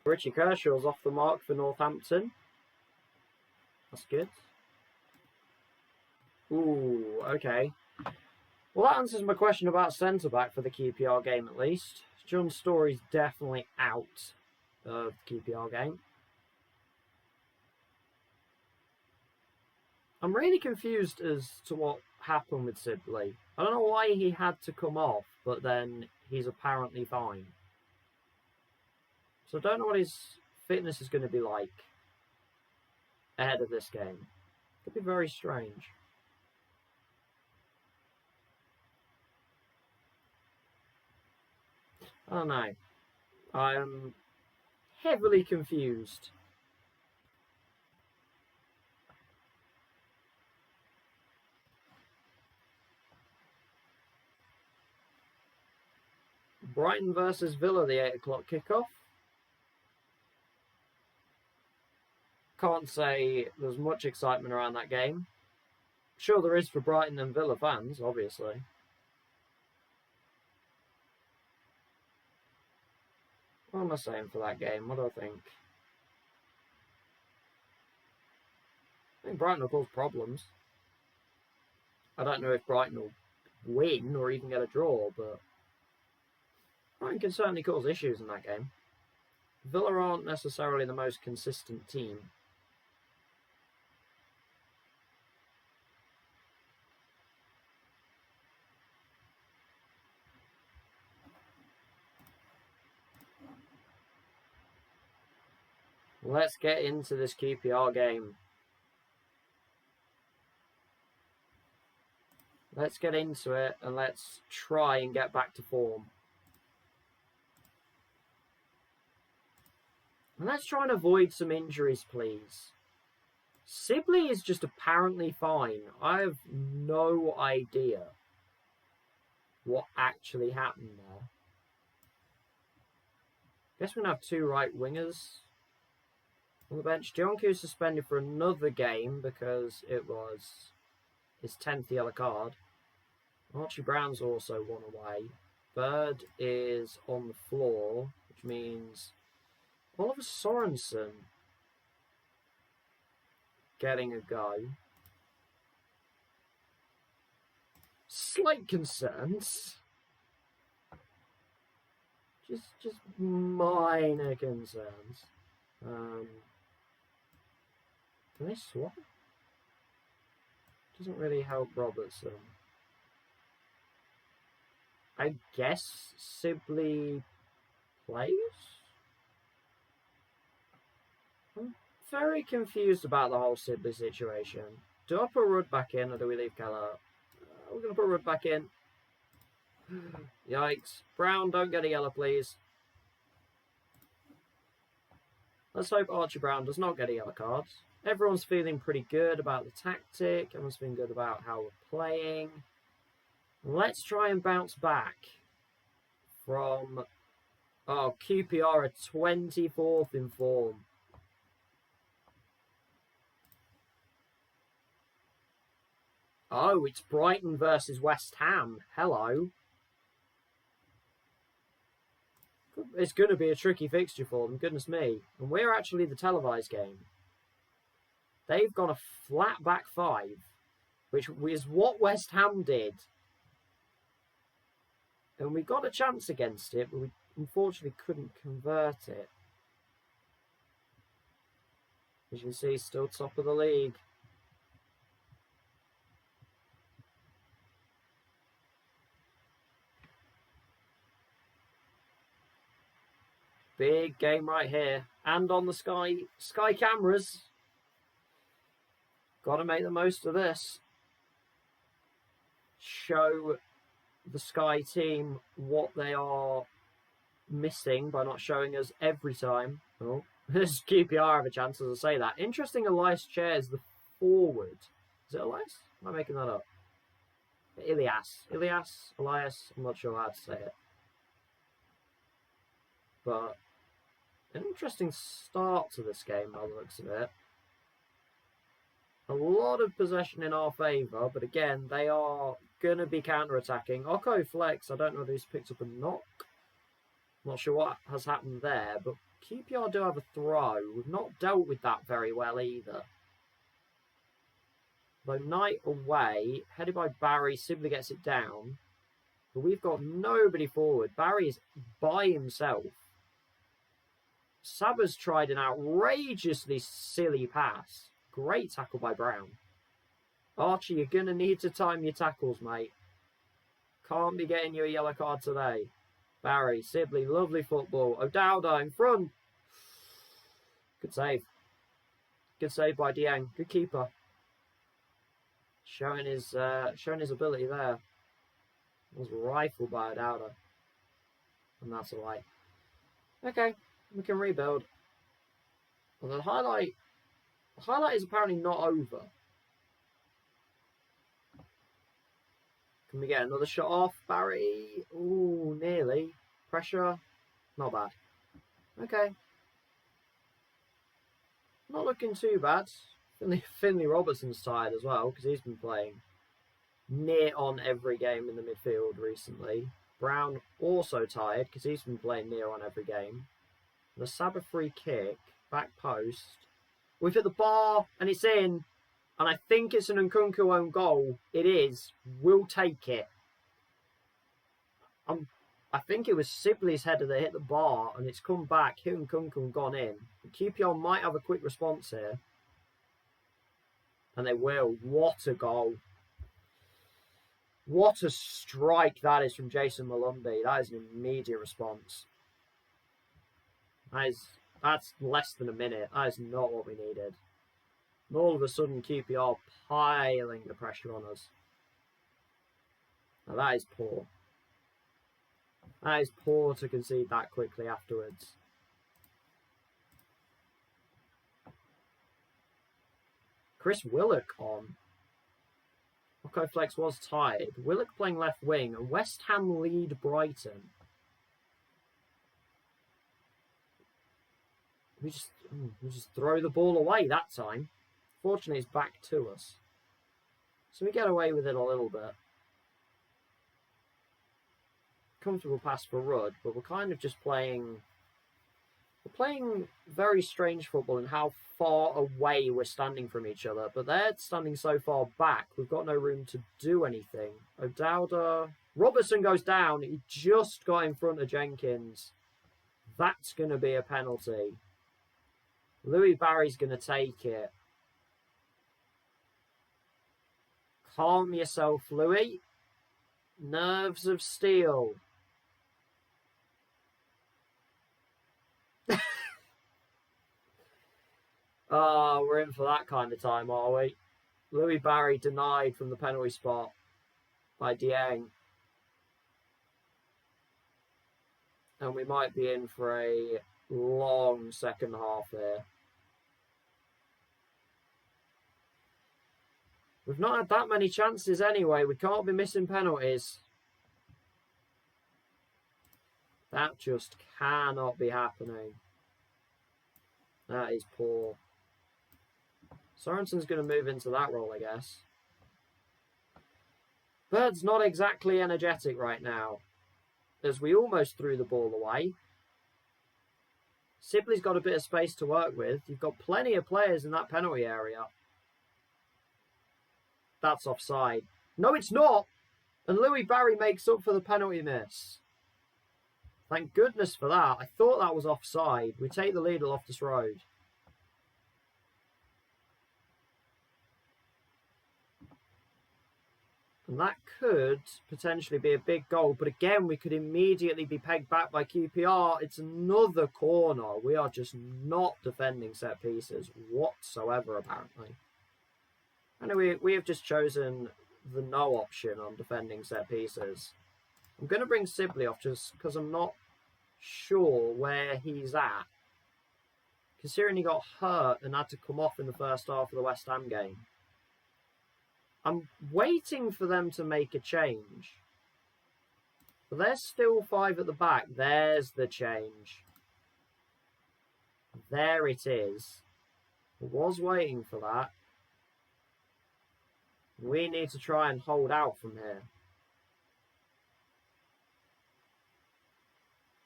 Richie Kershaw's off the mark for Northampton. That's good. Ooh, okay. Well, that answers my question about centre-back for the QPR game, at least. John Story's definitely out of the QPR game. I'm really confused as to what happened with Sibley. I don't know why he had to come off, but then he's apparently fine. So I don't know what his fitness is going to be like ahead of this game. Could be very strange. I don't know. I am heavily confused. Brighton versus Villa, the 8 o'clock kickoff. Can't say there's much excitement around that game. Sure there is for Brighton and Villa fans, obviously. What am I saying for that game? What do I think? I think Brighton will cause problems. I don't know if Brighton will win or even get a draw, but Brighton can certainly cause issues in that game. Villa aren't necessarily the most consistent team. Let's get into this QPR game. Let's get into it and let's try and get back to form. And let's try and avoid some injuries, please. Sibley is just apparently fine. I have no idea what actually happened there. Guess we're going to have two right wingers on the bench. Dionku is suspended for another game because it was his 10th yellow card. Archie Brown's also one away. Bird is on the floor, which means Oliver Sorensen getting a go. Slight concerns. Just minor concerns. Can they swap? Doesn't really help Robertson. I guess Sibley plays? I'm very confused about the whole Sibley situation. Do I put Rudd back in or do we leave Keller? We're going to put Rudd back in. Yikes. Brown, don't get a yellow, please. Let's hope Archie Brown does not get a yellow card. Everyone's feeling pretty good about the tactic. Everyone's feeling good about how we're playing. Let's try and bounce back from... Oh, QPR are 24th in form. Oh, it's Brighton versus West Ham. Hello. It's going to be a tricky fixture for them, goodness me. And we're actually the televised game. They've gone a flat back five, which is what West Ham did. And we got a chance against it, but we unfortunately couldn't convert it. As you can see, still top of the league. Big game right here. And on the Sky cameras. Got to make the most of this. Show the Sky team what they are missing by not showing us every time. Oh, this QPR have a chance as I say that. Interesting, Elias Chair is the forward. Is it Elias? Am I making that up? Elias, I'm not sure how to say it. But an interesting start to this game by the looks of it. A lot of possession in our favour, but again, they are going to be counter-attacking. Oko flex, I don't know if he's picked up a knock. Not sure what has happened there, but QPR do have a throw. We've not dealt with that very well either. Though Knight away, headed by Barry, Sibley gets it down. But we've got nobody forward. Barry is by himself. Saba's tried an outrageously silly pass. Great tackle by Brown. Archie, you're going to need to time your tackles, mate. Can't be getting you a yellow card today. Barry, Sibley, lovely football. O'Dowda in front. Good save. Good save by Dieng. Good keeper. Showing his ability there. Was rifled by O'Dowda. And that's alright. Okay, we can rebuild. Well, the highlight is apparently not over. Can we get another shot off? Barry. Ooh, nearly. Pressure. Not bad. Okay. Not looking too bad. Finley Robertson's tired as well because he's been playing near on every game in the midfield recently. Brown also tired because he's been playing near on every game. The Saba free kick, back post. We've hit the bar and it's in. And I think it's an Nkunku own goal. It is. We'll take it. I think it was Sibley's header that hit the bar and it's come back, hit Nkunku and gone in. QPR might have a quick response here. And they will. What a goal. What a strike that is from Jason Malumbi. That is an immediate response. That's less than a minute. That is not what we needed. And all of a sudden, QPR piling the pressure on us. Now that is poor. That is poor to concede that quickly afterwards. Chris Willock on. Rocco Flex was tired. Willock playing left wing, and West Ham lead Brighton. We just throw the ball away that time. Fortunately, it's back to us. So we get away with it a little bit. Comfortable pass for Rudd, but we're kind of just playing... We're playing very strange football in how far away we're standing from each other, but they're standing so far back, we've got no room to do anything. O'Dowda... Robertson goes down. He just got in front of Jenkins. That's going to be a penalty. Louis Barry's going to take it. Calm yourself, Louis. Nerves of steel. Oh, we're in for that kind of time, are we? Louis Barry denied from the penalty spot by Dieng. And we might be in for a long second half here. We've not had that many chances anyway. We can't be missing penalties. That just cannot be happening. That is poor. Sorensen's going to move into that role, I guess. Bird's not exactly energetic right now, as we almost threw the ball away. Sibley's got a bit of space to work with. You've got plenty of players in that penalty area. That's offside. No, it's not! And Louis Barry makes up for the penalty miss. Thank goodness for that. I thought that was offside. We take the lead at Loftus Road. And that could potentially be a big goal. But again, we could immediately be pegged back by QPR. It's another corner. We are just not defending set pieces whatsoever, apparently. Anyway, we have just chosen the no option on defending set pieces. I'm going to bring Sibley off just because I'm not sure where he's at. Considering he got hurt and had to come off in the first half of the West Ham game. I'm waiting for them to make a change. But there's still 5 at the back. There's the change. There it is. I was waiting for that. We need to try and hold out from here.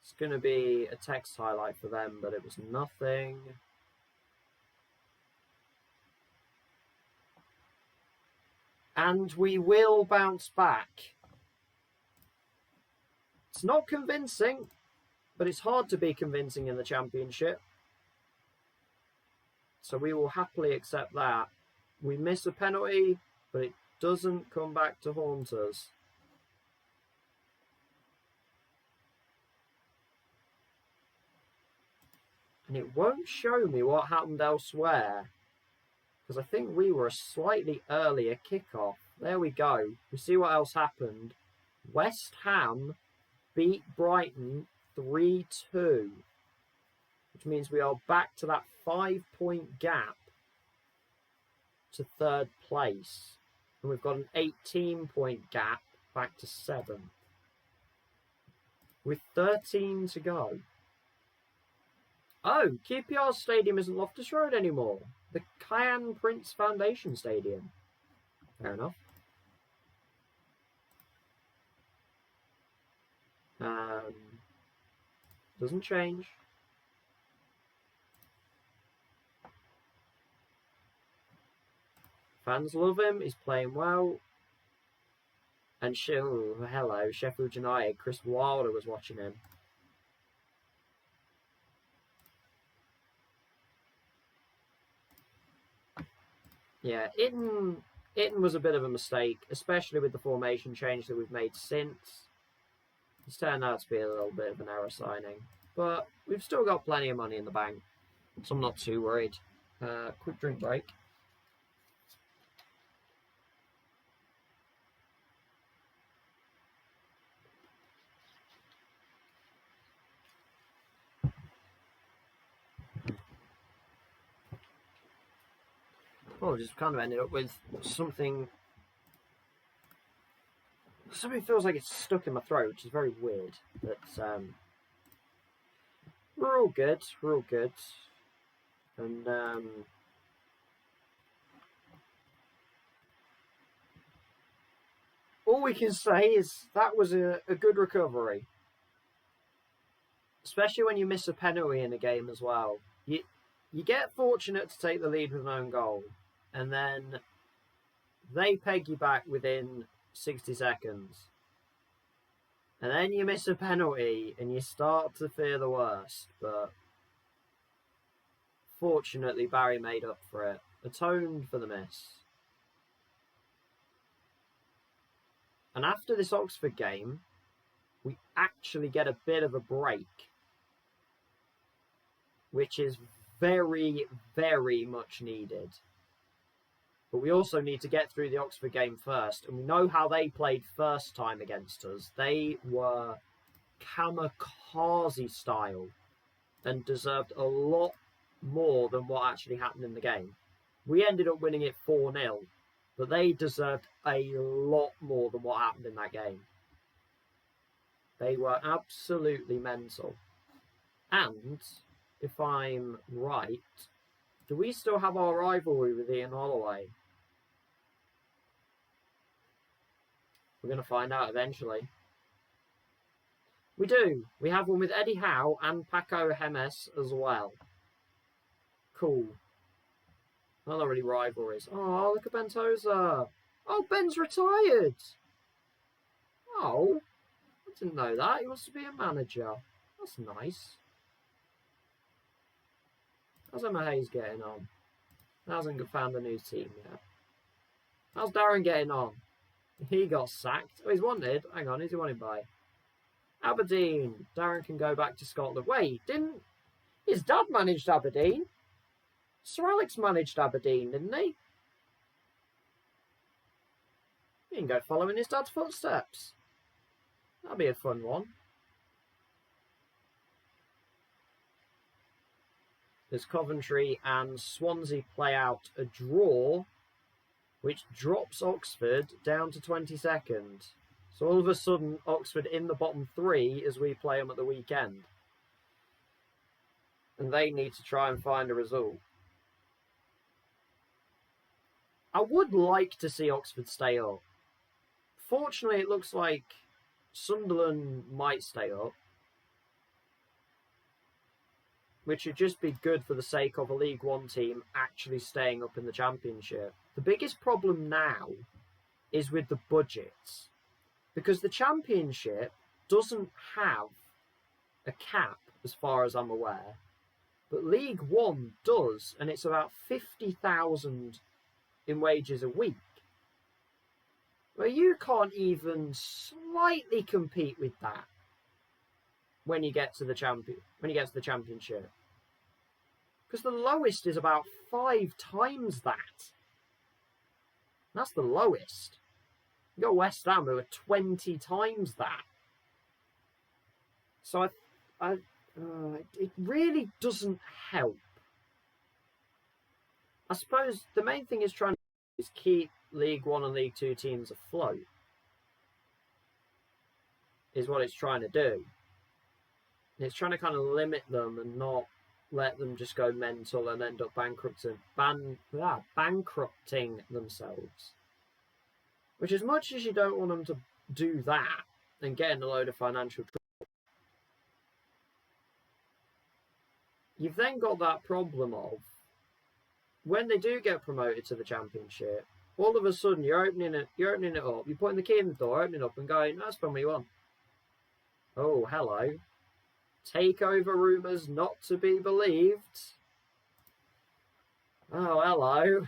It's going to be a text highlight for them, but it was nothing. And we will bounce back. It's not convincing, but it's hard to be convincing in the Championship. So we will happily accept that. We miss a penalty, but it doesn't come back to haunt us. And it won't show me what happened elsewhere. Because I think we were a slightly earlier kickoff. There we go. We see what else happened. West Ham beat Brighton 3-2. Which means we are back to that 5-point gap to third place. And we've got an 18-point gap back to 7th. With 13 to go. Oh, QPR Stadium isn't Loftus Road anymore. The Kian Prince Foundation Stadium. Fair enough. Doesn't change. Fans love him. He's playing well. And hello, Sheffield United. Chris Wilder was watching him. Yeah, Itten was a bit of a mistake, especially with the formation change that we've made since. It's turned out to be a little bit of an error signing. But we've still got plenty of money in the bank, so I'm not too worried. Quick drink break. Well, just kind of ended up with something. Something feels like it's stuck in my throat, which is very weird. But we're all good. We're all good. And all we can say is that was a good recovery. Especially when you miss a penalty in a game as well. You get fortunate to take the lead with an own goal, and then they peg you back within 60 seconds. And then you miss a penalty, and you start to fear the worst. But fortunately, Barry made up for it, atoned for the miss. And after this Oxford game, we actually get a bit of a break, which is very, very much needed. But we also need to get through the Oxford game first. And we know how they played first time against us. They were kamikaze style and deserved a lot more than what actually happened in the game. We ended up winning it 4-0, but they deserved a lot more than what happened in that game. They were absolutely mental. And if I'm right, do we still have our rivalry with Ian Holloway? We're going to find out eventually. We do. We have one with Eddie Howe and Paco Gemes as well. Cool. Not already rivalries. Oh, look at Bentosa. Oh, Ben's retired. Oh, I didn't know that. He wants to be a manager. That's nice. How's Emma Hayes getting on? Hasn't found a new team yet. How's Darren getting on? He got sacked. Oh, he's wanted. Hang on, who's he wanted by? Aberdeen. Darren can go back to Scotland. Wait, didn't his dad managed Aberdeen? Sir Alex managed Aberdeen, didn't he? He can go follow in his dad's footsteps. That'll be a fun one. As Coventry and Swansea play out a draw, which drops Oxford down to 22nd. So all of a sudden, Oxford in the bottom 3 as we play them at the weekend. And they need to try and find a result. I would like to see Oxford stay up. Fortunately, it looks like Sunderland might stay up, which would just be good for the sake of a League One team actually staying up in the Championship. The biggest problem now is with the budgets, because the Championship doesn't have a cap as far as I'm aware, but League One does, and it's about 50,000 in wages a week. Well, you can't even slightly compete with that when you get to the Championship. Because the lowest is about 5 times that. That's the lowest. You got West Ham who are 20 times that. So it really doesn't help. I suppose the main thing is trying to keep League One and League Two teams afloat. Is what it's trying to do. It's trying to kind of limit them and not let them just go mental and end up bankrupting themselves. Which, as much as you don't want them to do that and get in a load of financial trouble, you've then got that problem of when they do get promoted to the Championship, all of a sudden you're opening it up, you're putting the key in the door, opening it up and going, that's when we won. Oh, hello. Takeover rumours not to be believed. Oh, hello.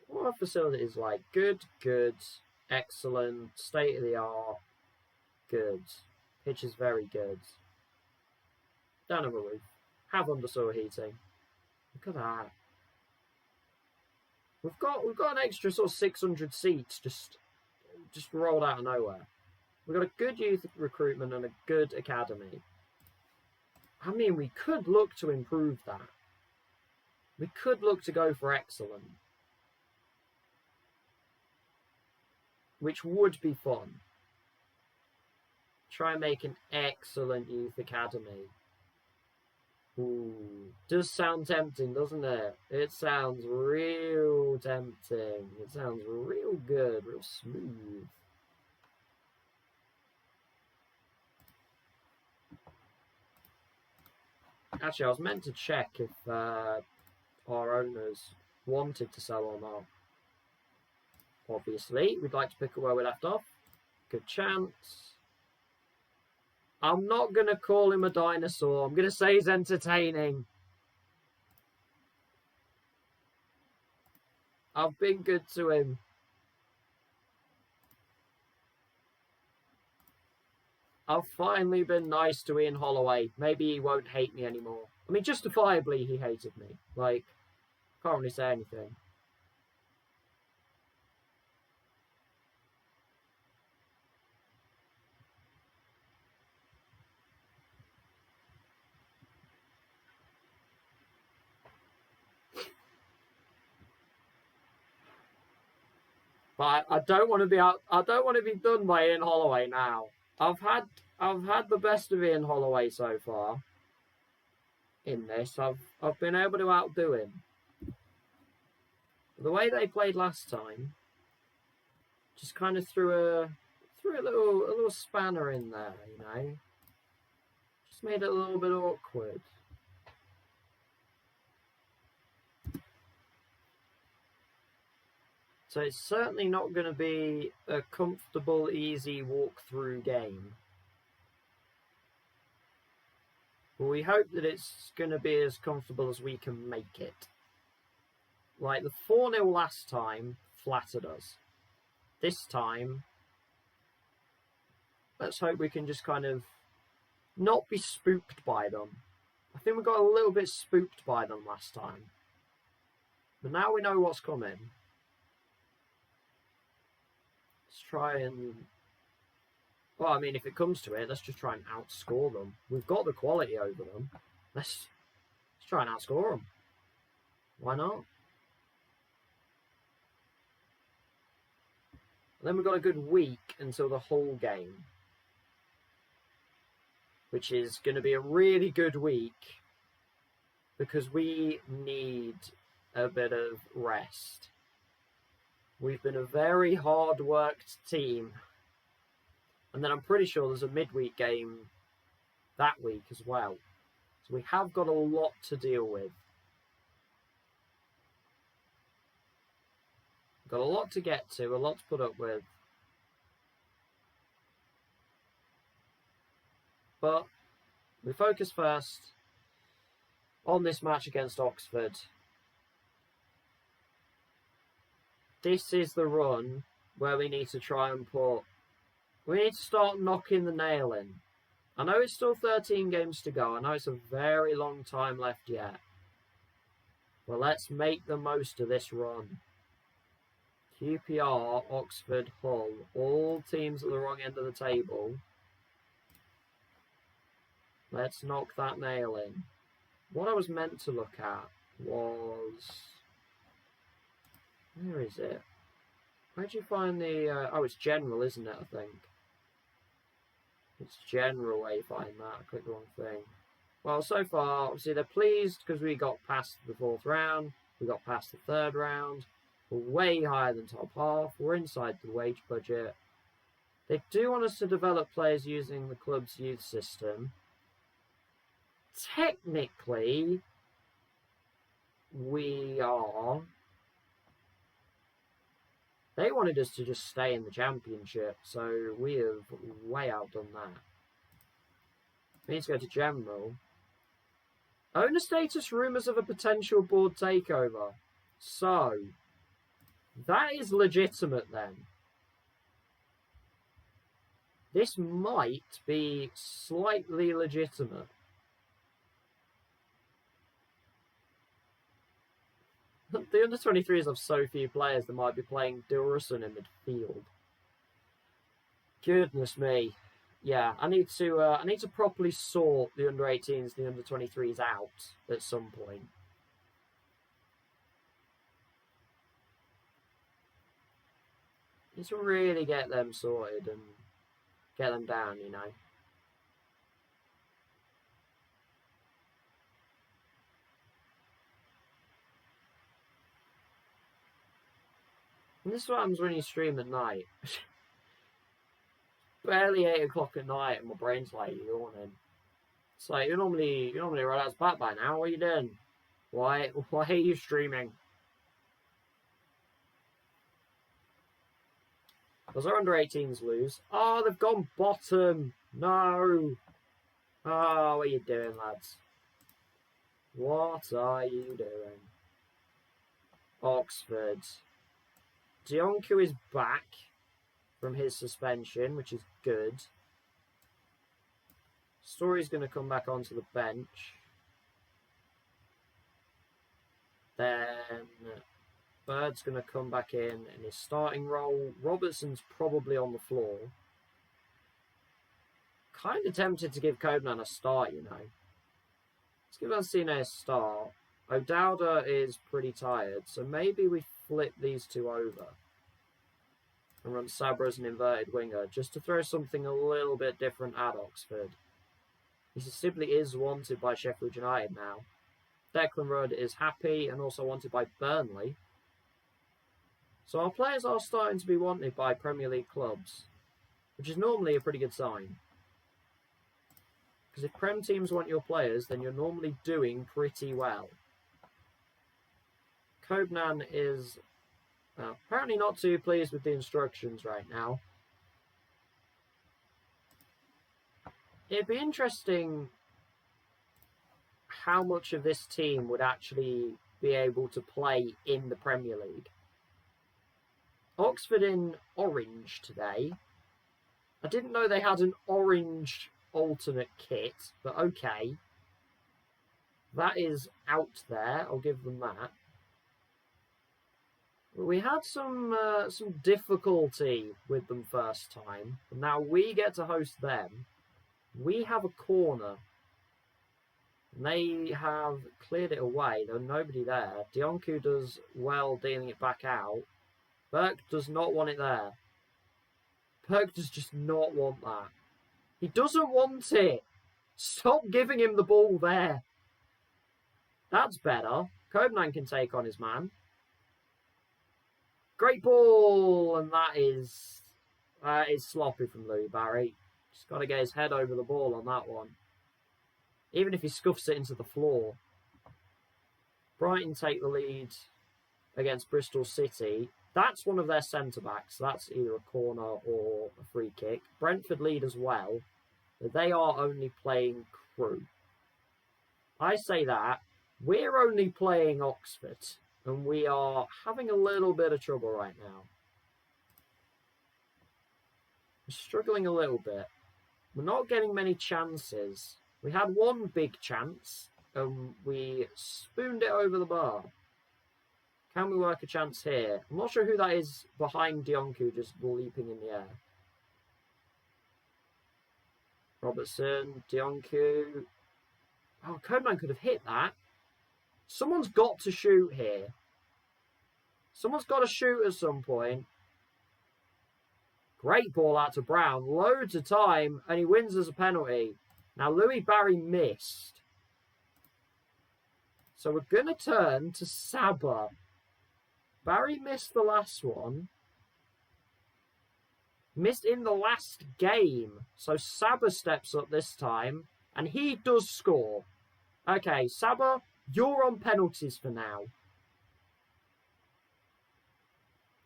What are facilities like? Good, excellent, state of the art, good. Pitch is very good. Don't have a roof. Have undersoil heating. Look at that. We've got an extra sort of 600 seats just rolled out of nowhere. We've got a good youth recruitment and a good academy. I mean, we could look to improve that. We could look to go for excellent, which would be fun. Try and make an excellent youth academy. Ooh, does sound tempting, doesn't it? It sounds real tempting. It sounds real good, real smooth. Actually, I was meant to check if our owners wanted to sell or not. Obviously, we'd like to pick up where we left off. Good chance. I'm not going to call him a dinosaur. I'm going to say he's entertaining. I've been good to him. I've finally been nice to Ian Holloway. Maybe he won't hate me anymore. I mean, justifiably, he hated me. Like, can't really say anything. But I don't want to be out. I don't want to be done by Ian Holloway now. I've had the best of Ian Holloway so far. In this, I've been able to outdo him. The way they played last time just kind of threw a little spanner in there, you know. Just made it a little bit awkward. So it's certainly not going to be a comfortable, easy walk-through game. But we hope that it's going to be as comfortable as we can make it. Like the 4-0 last time flattered us. This time, let's hope we can just kind of not be spooked by them. I think we got a little bit spooked by them last time. But now we know what's coming. Let's try and... Well, I mean, if it comes to it, let's just try and outscore them. We've got the quality over them. Let's try and outscore them. Why not? And then we've got a good week until the whole game, which is going to be a really good week because we need a bit of rest. We've been a very hard-worked team. And then I'm pretty sure there's a midweek game that week as well. So we have got a lot to deal with. Got a lot to get to, a lot to put up with. But we focus first on this match against Oxford. This is the run where we need to try and put... We need to start knocking the nail in. I know it's still 13 games to go. I know it's a very long time left yet. But let's make the most of this run. QPR, Oxford, Hull, all teams at the wrong end of the table. Let's knock that nail in. What I was meant to look at was... Where is it? Where'd you find the... Oh, it's general, isn't it, I think? It's general where you find that. I clicked the wrong thing. Well, so far, obviously, they're pleased because we got past the 4th round. We got past the 3rd round. We're way higher than top half. We're inside the wage budget. They do want us to develop players using the club's youth system. Technically, we are... They wanted us to just stay in the championship, so we have way outdone that. We need to go to general. Owner status rumours of a potential board takeover. So, that is legitimate then. This might be slightly legitimate. The under-23s have so few players that might be playing Dilrosun in midfield. Goodness me. Yeah, I need to properly sort the under-18s and the under-23s out at some point. Need to really get them sorted and get them down, you know. And this is what happens when you stream at night. Barely 8 o'clock at night and my brain's like yawning. It's like, you're normally relaxed back by now. What are you doing? Why are you streaming? Because our under-18s lose. Oh, they've gone bottom. No. Oh, what are you doing, lads? What are you doing? Oxford. Dionku is back from his suspension, which is good. Story's going to come back onto the bench. Then Bird's going to come back in his starting role. Robertson's probably on the floor. Kind of tempted to give Codeman a start, you know. Let's give Ancine a start. O'Dowda is pretty tired, so maybe we flip these two over and run Sabra as an inverted winger, just to throw something a little bit different at Oxford. He simply is wanted by Sheffield United now. Declan Rudd is happy and also wanted by Burnley. So our players are starting to be wanted by Premier League clubs, which is normally a pretty good sign. Because if Prem teams want your players, then you're normally doing pretty well. Kobnan is apparently not too pleased with the instructions right now. It'd be interesting how much of this team would actually be able to play in the Premier League. Oxford in orange today. I didn't know they had an orange alternate kit, but okay. That is out there, I'll give them that. We had some difficulty with them first time. Now we get to host them. We have a corner. And they have cleared it away. There's nobody there. Dionku does well dealing it back out. Burke does not want it there. Burke does just not want that. He doesn't want it. Stop giving him the ball there. That's better. Codeman can take on his man. Great ball, and that is sloppy from Louis Barry. Just got to get his head over the ball on that one. Even if he scuffs it into the floor. Brighton take the lead against Bristol City. That's one of their centre-backs. So that's either a corner or a free kick. Brentford lead as well. But they are only playing Crewe. I say that. We're only playing Oxford. And we are having a little bit of trouble right now. We're struggling a little bit. We're not getting many chances. We had one big chance, and we spooned it over the bar. Can we work a chance here? I'm not sure who that is behind Dionku, just leaping in the air. Robertson, Dionku. Oh, Codeman could have hit that. Someone's got to shoot here. Someone's got to shoot at some point. Great ball out to Brown. Loads of time, and he wins as a penalty. Now, Louis Barry missed. So we're going to turn to Saba. Barry missed the last one. Missed in the last game. So Saba steps up this time, and he does score. Okay, Saba, you're on penalties for now.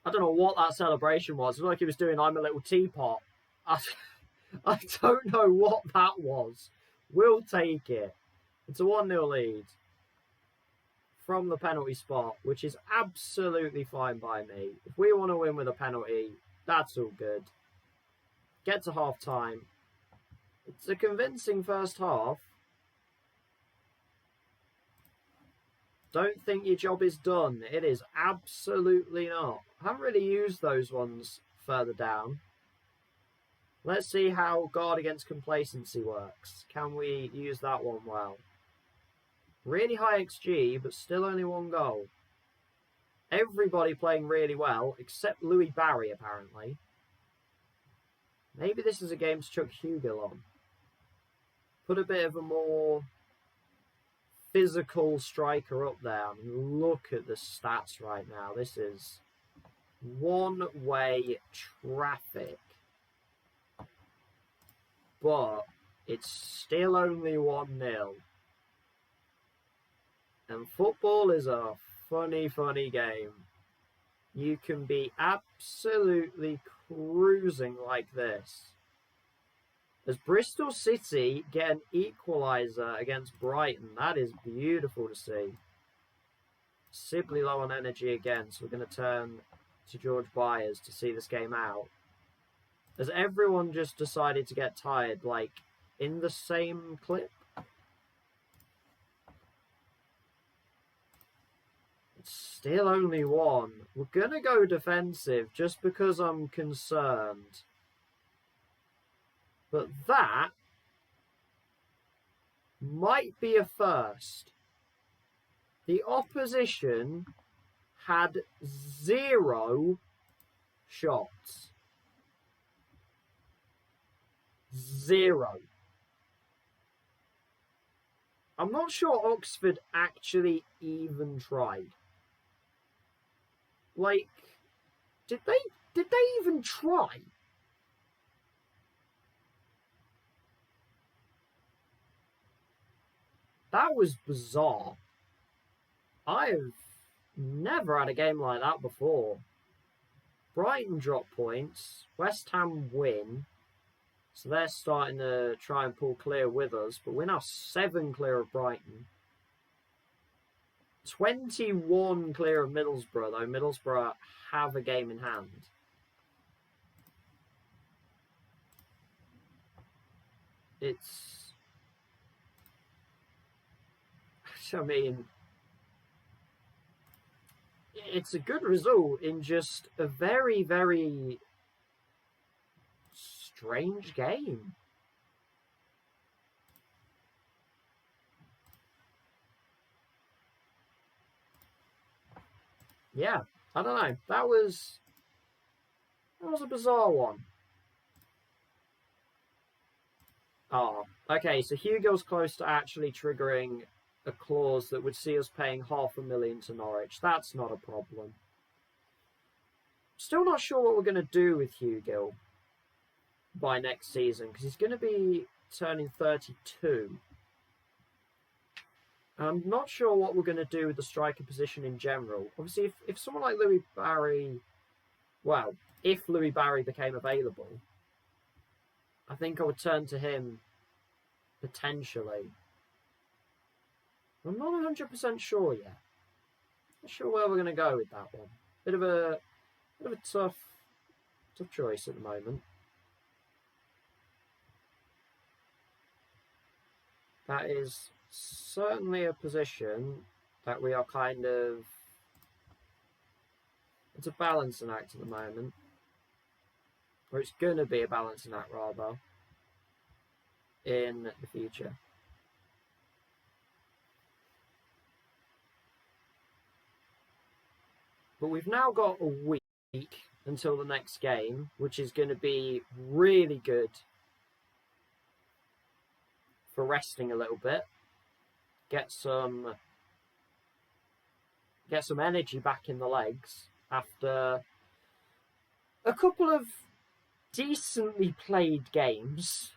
I don't know what that celebration was. It was like he was doing I'm a Little Teapot. I don't know what that was. We'll take it. It's a 1-0 lead from the penalty spot, which is absolutely fine by me. If we want to win with a penalty, that's all good. Get to half-time. It's a convincing first half. Don't think your job is done. It is absolutely not. I haven't really used those ones further down. Let's see how guard against complacency works. Can we use that one well? Really high XG, but still only one goal. Everybody playing really well, except Louis Barry, apparently. Maybe this is a game to chuck Hugill on. Put a bit of a more physical striker up there. I mean, look at the stats right now. This is one-way traffic. But it's still only 1-0. And football is a funny, funny game. You can be absolutely cruising like this. As Bristol City get an equaliser against Brighton, that is beautiful to see. Sibley low on energy again, so we're going to turn to George Byers to see this game out. Has everyone just decided to get tired, like, in the same clip? It's still only 1. We're going to go defensive just because I'm concerned. But that might be a first. The opposition had 0 shots. 0. I'm not sure Oxford actually even tried. Like, did they even try? That was bizarre. I've never had a game like that before. Brighton drop points. West Ham win. So they're starting to try and pull clear with us. But we're now 7 clear of Brighton. 21 clear of Middlesbrough, though. Middlesbrough have a game in hand. I mean, it's a good result in just a very, very strange game. Yeah, I don't know. That was a bizarre one. Oh, okay, so Hugo's close to actually triggering a clause that would see us paying $500,000 to Norwich. That's not a problem. Still not sure what we're going to do with Hugo by next season, because he's going to be turning 32. I'm not sure what we're going to do with the striker position in general. Obviously, if someone like Louis Barry, well, if Louis Barry became available, I think I would turn to him potentially. I'm not 100% sure yet. Not sure where we're going to go with that one. Bit of a tough choice at the moment. That is certainly a position that we are kind of... It's a balancing act at the moment. Or it's going to be a balancing act, rather, in the future. But we've now got a week until the next game, which is going to be really good for resting a little bit. Get some energy back in the legs after a couple of decently played games.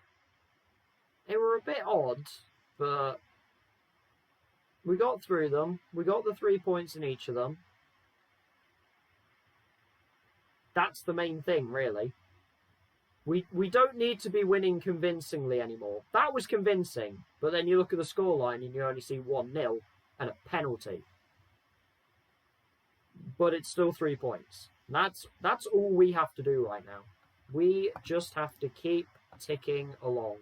They were a bit odd, but we got through them. We got the 3 points in each of them. That's the main thing, really. We don't need to be winning convincingly anymore. That was convincing, but then you look at the scoreline and you only see 1-0 and a penalty. But it's still 3 points. That's all we have to do right now. We just have to keep ticking along.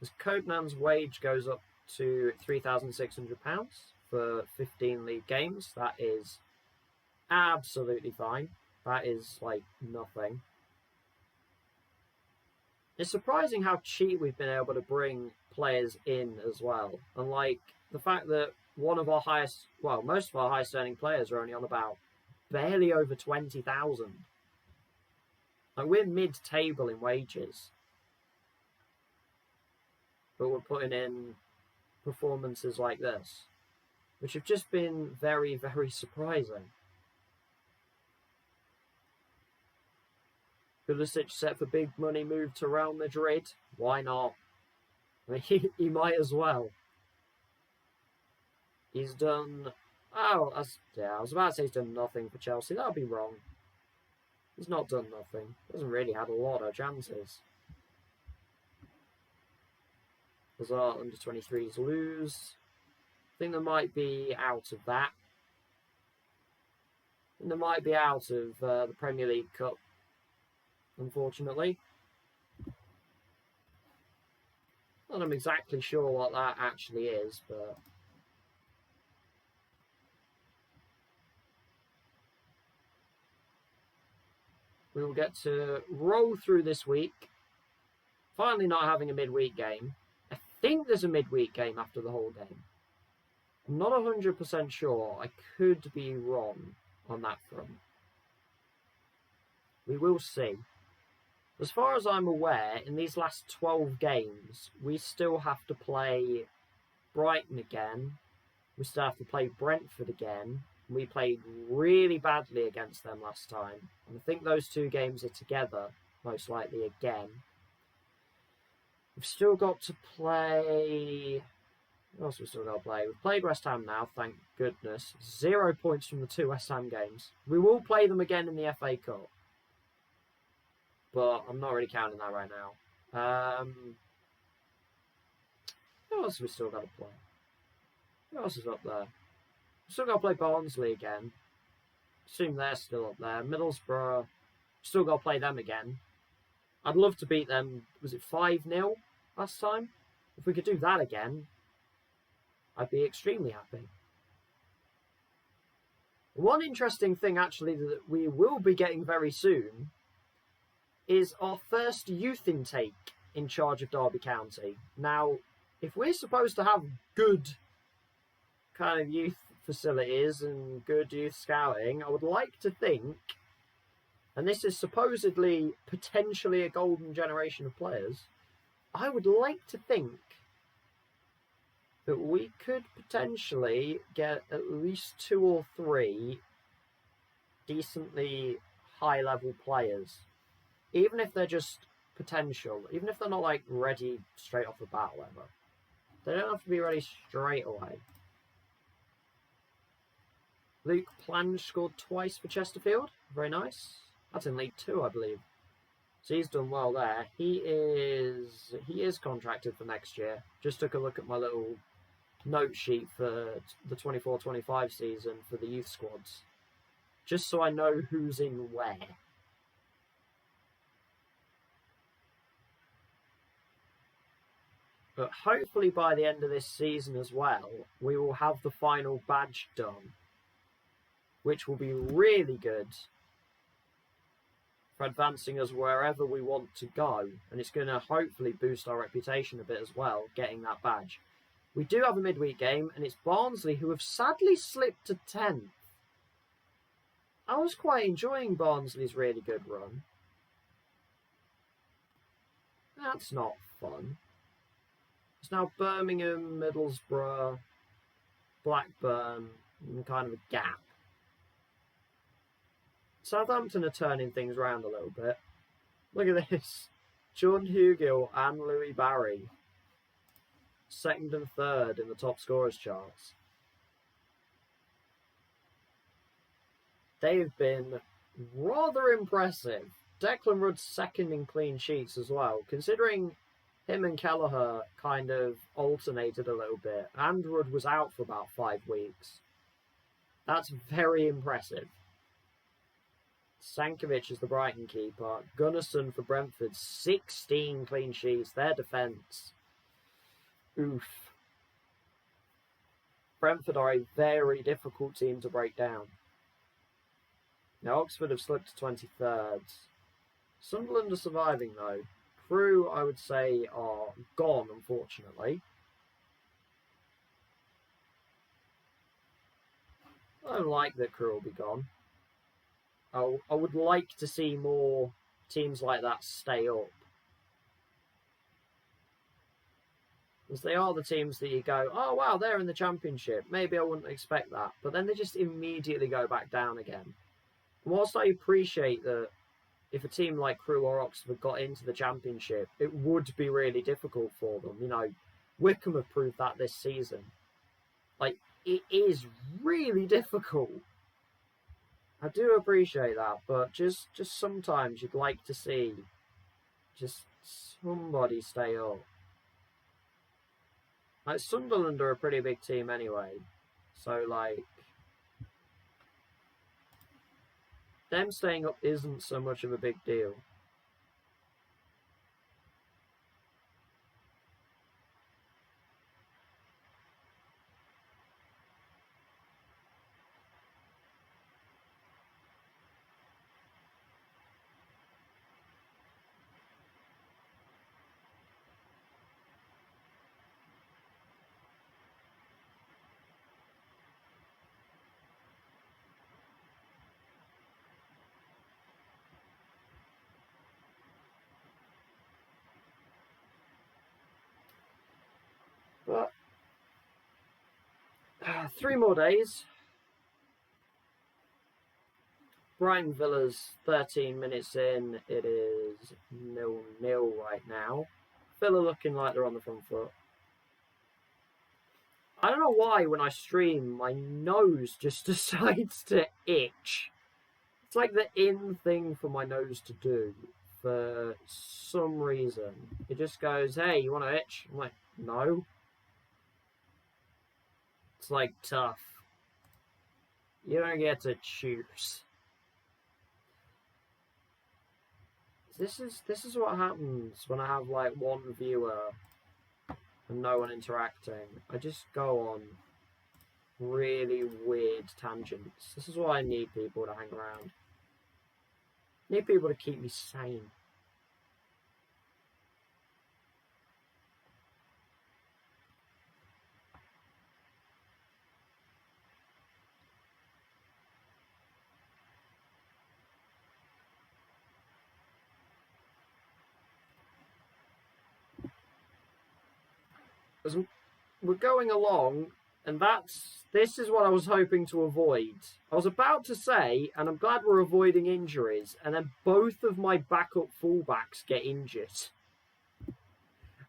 As Codenan's wage goes up to £3,600 for 15 league games, that is absolutely fine. That is like nothing. It's surprising how cheap we've been able to bring players in as well. And like the fact that one of our highest, well, most of our highest earning players are only on about barely over 20,000. Like, we're mid-table in wages. But we're putting in performances like this, which have just been very, very surprising. Pulisic set for big money move to Real Madrid. Why not? I mean, he might as well. He's done... Oh, I was about to say he's done nothing for Chelsea. That would be wrong. He's not done nothing. Hasn't really had a lot of chances. As our under-23s lose. I think they might be out of that. And they might be out of the Premier League Cup, unfortunately. Not I'm exactly sure what that actually is, but... we will get to roll through this week. Finally not having a midweek game. I think there's a midweek game after the whole game. I'm not 100% sure. I could be wrong on that front. We will see. As far as I'm aware, in these last 12 games, we still have to play Brighton again. We still have to play Brentford again. We played really badly against them last time. And I think those two games are together, most likely again. We've still got to play... what else have we still got to play? We've played West Ham now, thank goodness. 0 points from the 2 West Ham games. We will play them again in the FA Cup. But I'm not really counting that right now. Who else have we still got to play? Who else is up there? We've still got to play Barnsley again. Assume they're still up there. Middlesbrough, still got to play them again. I'd love to beat them, was it 5-0 last time? If we could do that again, I'd be extremely happy. One interesting thing, actually, that we will be getting very soon is our first youth intake in charge of Derby County. Now, if we're supposed to have good kind of youth facilities and good youth scouting, I would like to think, and this is supposedly potentially a golden generation of players, I would like to think that we could potentially get at least 2 or 3 decently high-level players. Even if they're just potential, even if they're not like ready straight off the bat or whatever. They don't have to be ready straight away. Luke Plange scored twice for Chesterfield. Very nice. That's in League 2, I believe. So he's done well there. He is contracted for next year. Just took a look at my little note sheet for the 24-25 season for the youth squads. Just so I know who's in where. But hopefully by the end of this season as well, we will have the final badge done, which will be really good for advancing us wherever we want to go. And it's going to hopefully boost our reputation a bit as well, getting that badge. We do have a midweek game, and it's Barnsley, who have sadly slipped to 10th. I was quite enjoying Barnsley's really good run. That's not fun. It's now Birmingham, Middlesbrough, Blackburn, and kind of a gap. Southampton are turning things around a little bit. Look at this. Jordan Hugill and Louis Barry. 2nd and 3rd in the top scorers charts. They've been rather impressive. Declan Rudd's 2nd in clean sheets as well, considering him and Kelleher kind of alternated a little bit, and Rudd was out for about 5 weeks. That's very impressive. Sankovic is the Brighton keeper. Gunnarsson for Brentford, 16 clean sheets. Their defence. Oof. Brentford are a very difficult team to break down. Now, Oxford have slipped to 23rd. Sunderland are surviving, though. Crew, I would say, are gone, unfortunately. I don't like that Crewe will be gone. I would like to see more teams like that stay up. Because they are the teams that you go, oh wow, they're in the Championship. Maybe I wouldn't expect that. But then they just immediately go back down again. And whilst I appreciate that if a team like Crewe or Oxford got into the Championship, it would be really difficult for them. You know, Wickham have proved that this season. Like, it is really difficult. I do appreciate that, but just sometimes you'd like to see just somebody stay up. Like, Sunderland are a pretty big team anyway, so like them staying up isn't so much of a big deal. But 3 more days. Brighton Villa's 13 minutes in. It is 0-0 right now. Villa looking like they're on the front foot. I don't know why when I stream, my nose just decides to itch. It's like the in thing for my nose to do for some reason. It just goes, hey, you want to itch? I'm like, no. It's like tough. You don't get to choose. This is what happens when I have like one viewer and no one interacting. I just go on really weird tangents. This is why I need people to hang around. I need people to keep me sane. As we're going along, and this is what I was hoping to avoid. I was about to say, and I'm glad we're avoiding injuries, and then both of my backup fullbacks get injured.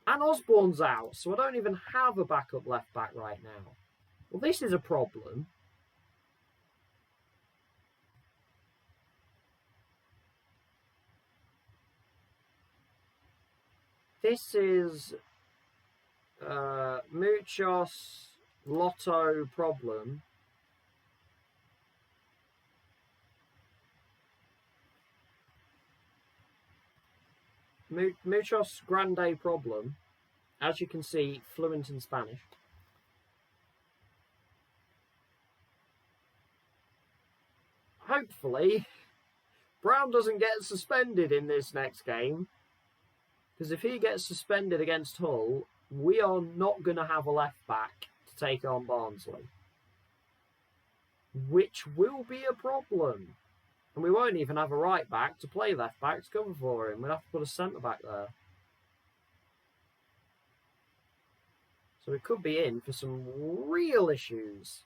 And Osborne's out, so I don't even have a backup left back right now. Well, this is a problem. This is Muchos Lotto problem. Muchos Grande problem. As you can see, fluent in Spanish. Hopefully, Brown doesn't get suspended in this next game. Because if he gets suspended against Hull, we are not going to have a left back to take on Barnsley. Which will be a problem. And we won't even have a right back to play left back to cover for him. We'll have to put a centre back there. So we could be in for some real issues.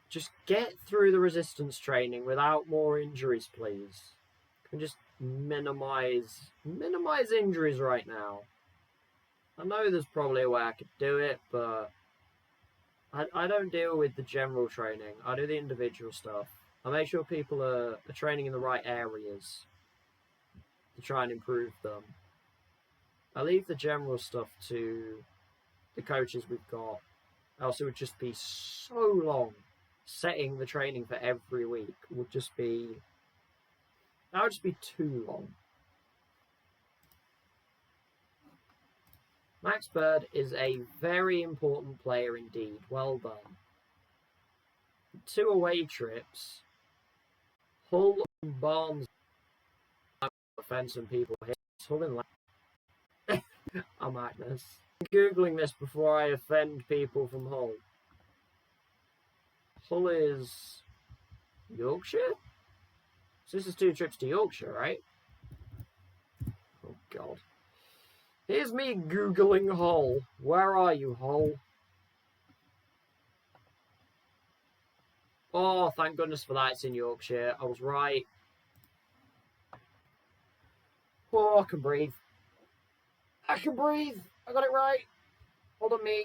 Just get through the resistance training without more injuries, please. Can just minimize injuries right now. I know there's probably a way I could do it, but I don't deal with the general training. I do the individual stuff. I make sure people are training in the right areas to try and improve them. I leave the general stuff to the coaches we've got. Else it would just be so long. Setting the training for every week would just be too long. Max Bird is a very important player indeed. Well done. 2 away trips. Hull and Barnes offend some people here. Hull in I'm Agnes. I'm Googling this before I offend people from Hull. Hull is Yorkshire? So this is 2 trips to Yorkshire, right? Oh, God. Here's me Googling Hull. Where are you, Hull? Oh, thank goodness for that. It's in Yorkshire. I was right. Oh, I can breathe. I can breathe. I got it right. Hold on, me.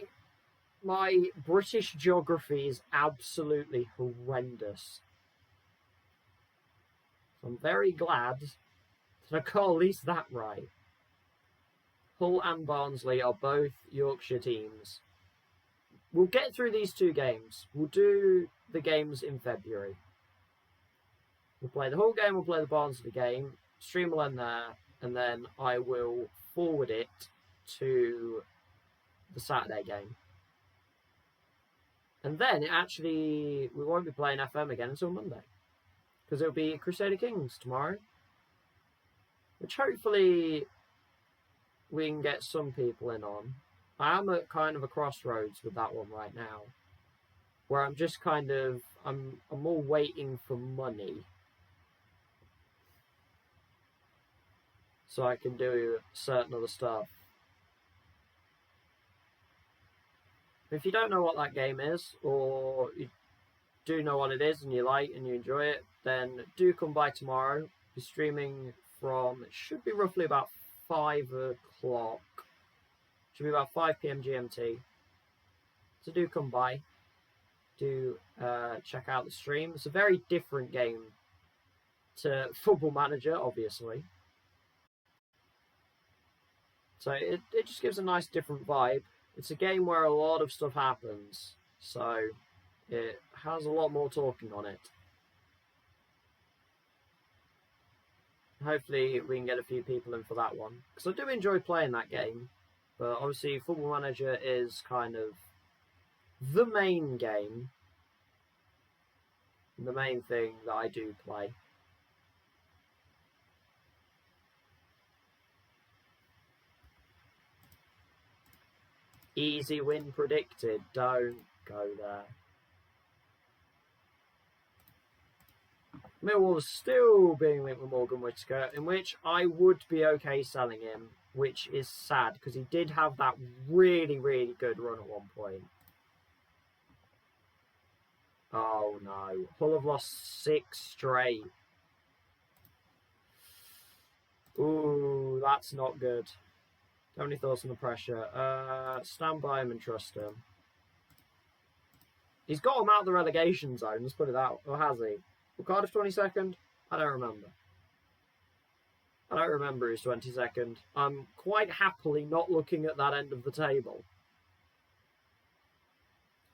My British geography is absolutely horrendous. So I'm very glad that I got at least that right. Hull and Barnsley are both Yorkshire teams. We'll get through these 2 games. We'll do the games in February. We'll play the Hull game, we'll play the Barnsley game, stream will end there, and then I will forward it to the Saturday game. And then we won't be playing FM again until Monday. Because it'll be Crusader Kings tomorrow. Which hopefully we can get some people in on. I am at kind of a crossroads with that one right now. Where I'm just kind of, I'm more waiting for money. So I can do certain other stuff. If you don't know what that game is, or you do know what it is and you like and you enjoy it, then do come by tomorrow. We're streaming from, it should be roughly about 5 o'clock. Should be about 5 PM GMT. So do come by. Do check out the stream. It's a very different game to Football Manager, obviously. So it just gives a nice different vibe. It's a game where a lot of stuff happens. So it has a lot more talking on it. Hopefully we can get a few people in for that one. Because I do enjoy playing that game. But obviously Football Manager is kind of the main game. The main thing that I do play. Easy win predicted. Don't go there. Millwall is still being linked with Morgan Whittaker, in which I would be okay selling him, which is sad because he did have that really, really good run at one point. Oh no. Hull have lost 6 straight. Ooh, that's not good. Don't have any thoughts on the pressure. Stand by him and trust him. He's got him out of the relegation zone, let's put it out. Or has he? Cardiff 22nd? I don't remember. I don't remember his 22nd. I'm quite happily not looking at that end of the table.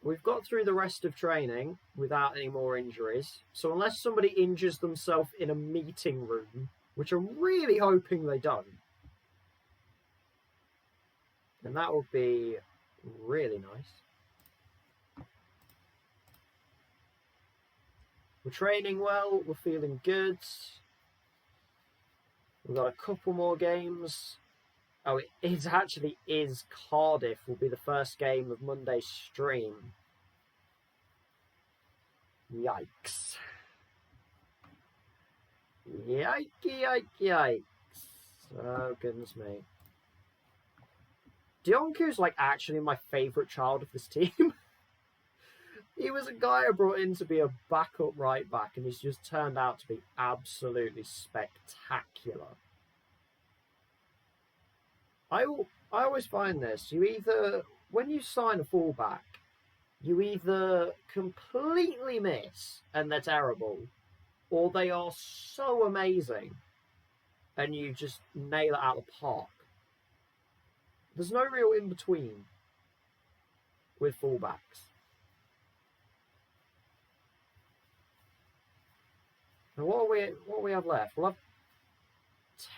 We've got through the rest of training without any more injuries. So unless somebody injures themselves in a meeting room, which I'm really hoping they don't, then that would be really nice. We're training well, we're feeling good. We've got a couple more games. Oh, it actually is Cardiff will be the first game of Monday's stream. Yikes. Yikes. Oh, goodness me. Dionku's like actually my favourite child of this team. He was a guy I brought in to be a backup right back, and he's just turned out to be absolutely spectacular. I always find this. You either, when you sign a fullback, you either completely miss and they're terrible, or they are so amazing and you just nail it out of the park. There's no real in-between with fullbacks. Now, what we have left? We'll have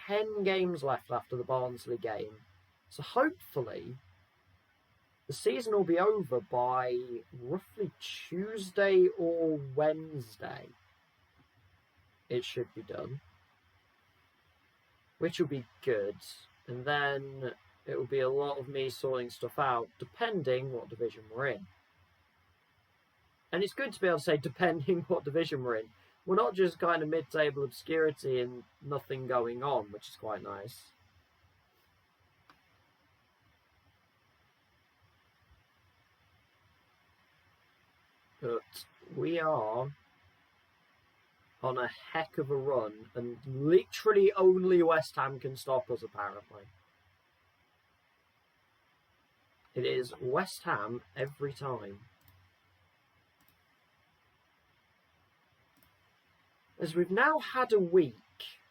10 games left after the Barnsley game. So hopefully the season will be over by roughly Tuesday or Wednesday. It should be done. which will be good. And then it will be a lot of me sorting stuff out, depending what division we're in. And it's good to be able to say, depending what division we're in. We're not just kind of mid-table obscurity and nothing going on, which is quite nice. But we are on a heck of a run, and literally only West Ham can stop us, apparently. It is West Ham every time. As we've now had a week,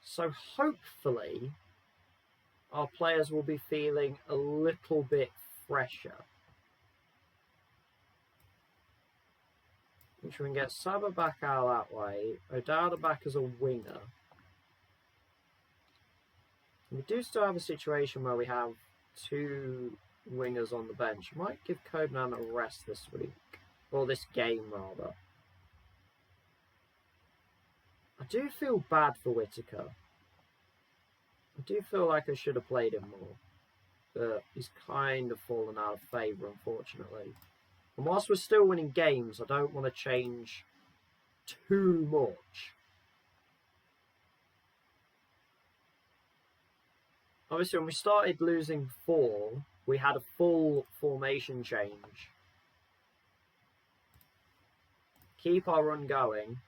so hopefully our players will be feeling a little bit fresher. Which we can get Saba back out that way, O'Dowda back as a winger. We do still have a situation where we have two wingers on the bench. Might give Codeman a rest this week, or this game rather. I do feel bad for Whittaker. I do feel like I should have played him more, but he's kind of fallen out of favour, unfortunately. And whilst we're still winning games, I don't want to change too much. Obviously, when we started losing 4, we had a full formation change. Keep our run going.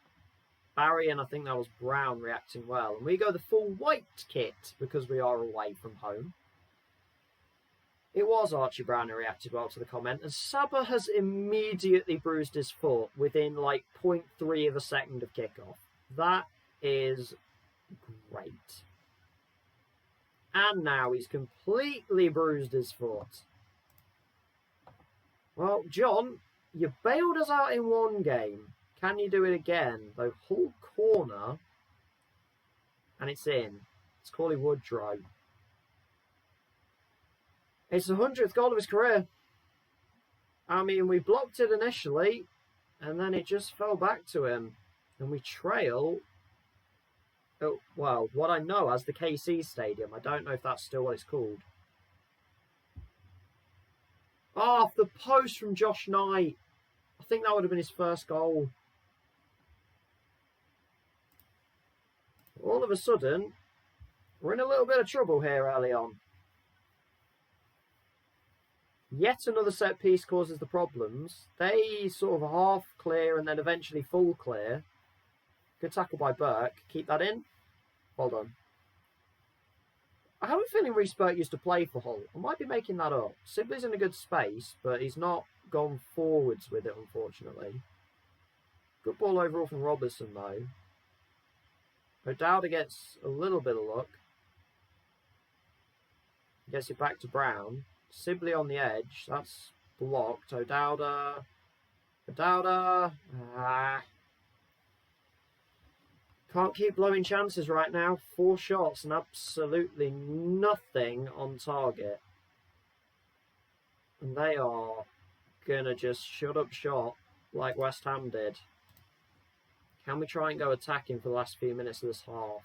Barry and I think that was Brown reacting well. And we go the full white kit because we are away from home. It was Archie Brown who reacted well to the comment, and Saba has immediately bruised his foot within like 0.3 of a second of kickoff. That is great. And now he's completely bruised his foot. Well, John, you bailed us out in one game. Can you do it again? Though Hull corner, and it's in. It's Corley Woodrow. It's the 100th goal of his career. I mean, we blocked it initially, and then it just fell back to him. And we trail, oh, well, what I know as the KC Stadium. I don't know if that's still what it's called. Oh, off the post from Josh Knight. I think that would have been his first goal. All of a sudden, we're in a little bit of trouble here early on. Yet another set piece causes the problems. They sort of half clear and then eventually full clear. Good tackle by Burke. Keep that in. Well done. I have a feeling Reece Burke used to play for Hull. I might be making that up. Sibley's in a good space, but he's not gone forwards with it, unfortunately. Good ball overall from Robertson, though. O'Dowda gets a little bit of luck. Gets it back to Brown. Sibley on the edge. That's blocked. O'Dowda. Can't keep blowing chances right now. 4 shots and absolutely nothing on target. And they are going to just shut up shop like West Ham did. Can we try and go attacking for the last few minutes of this half?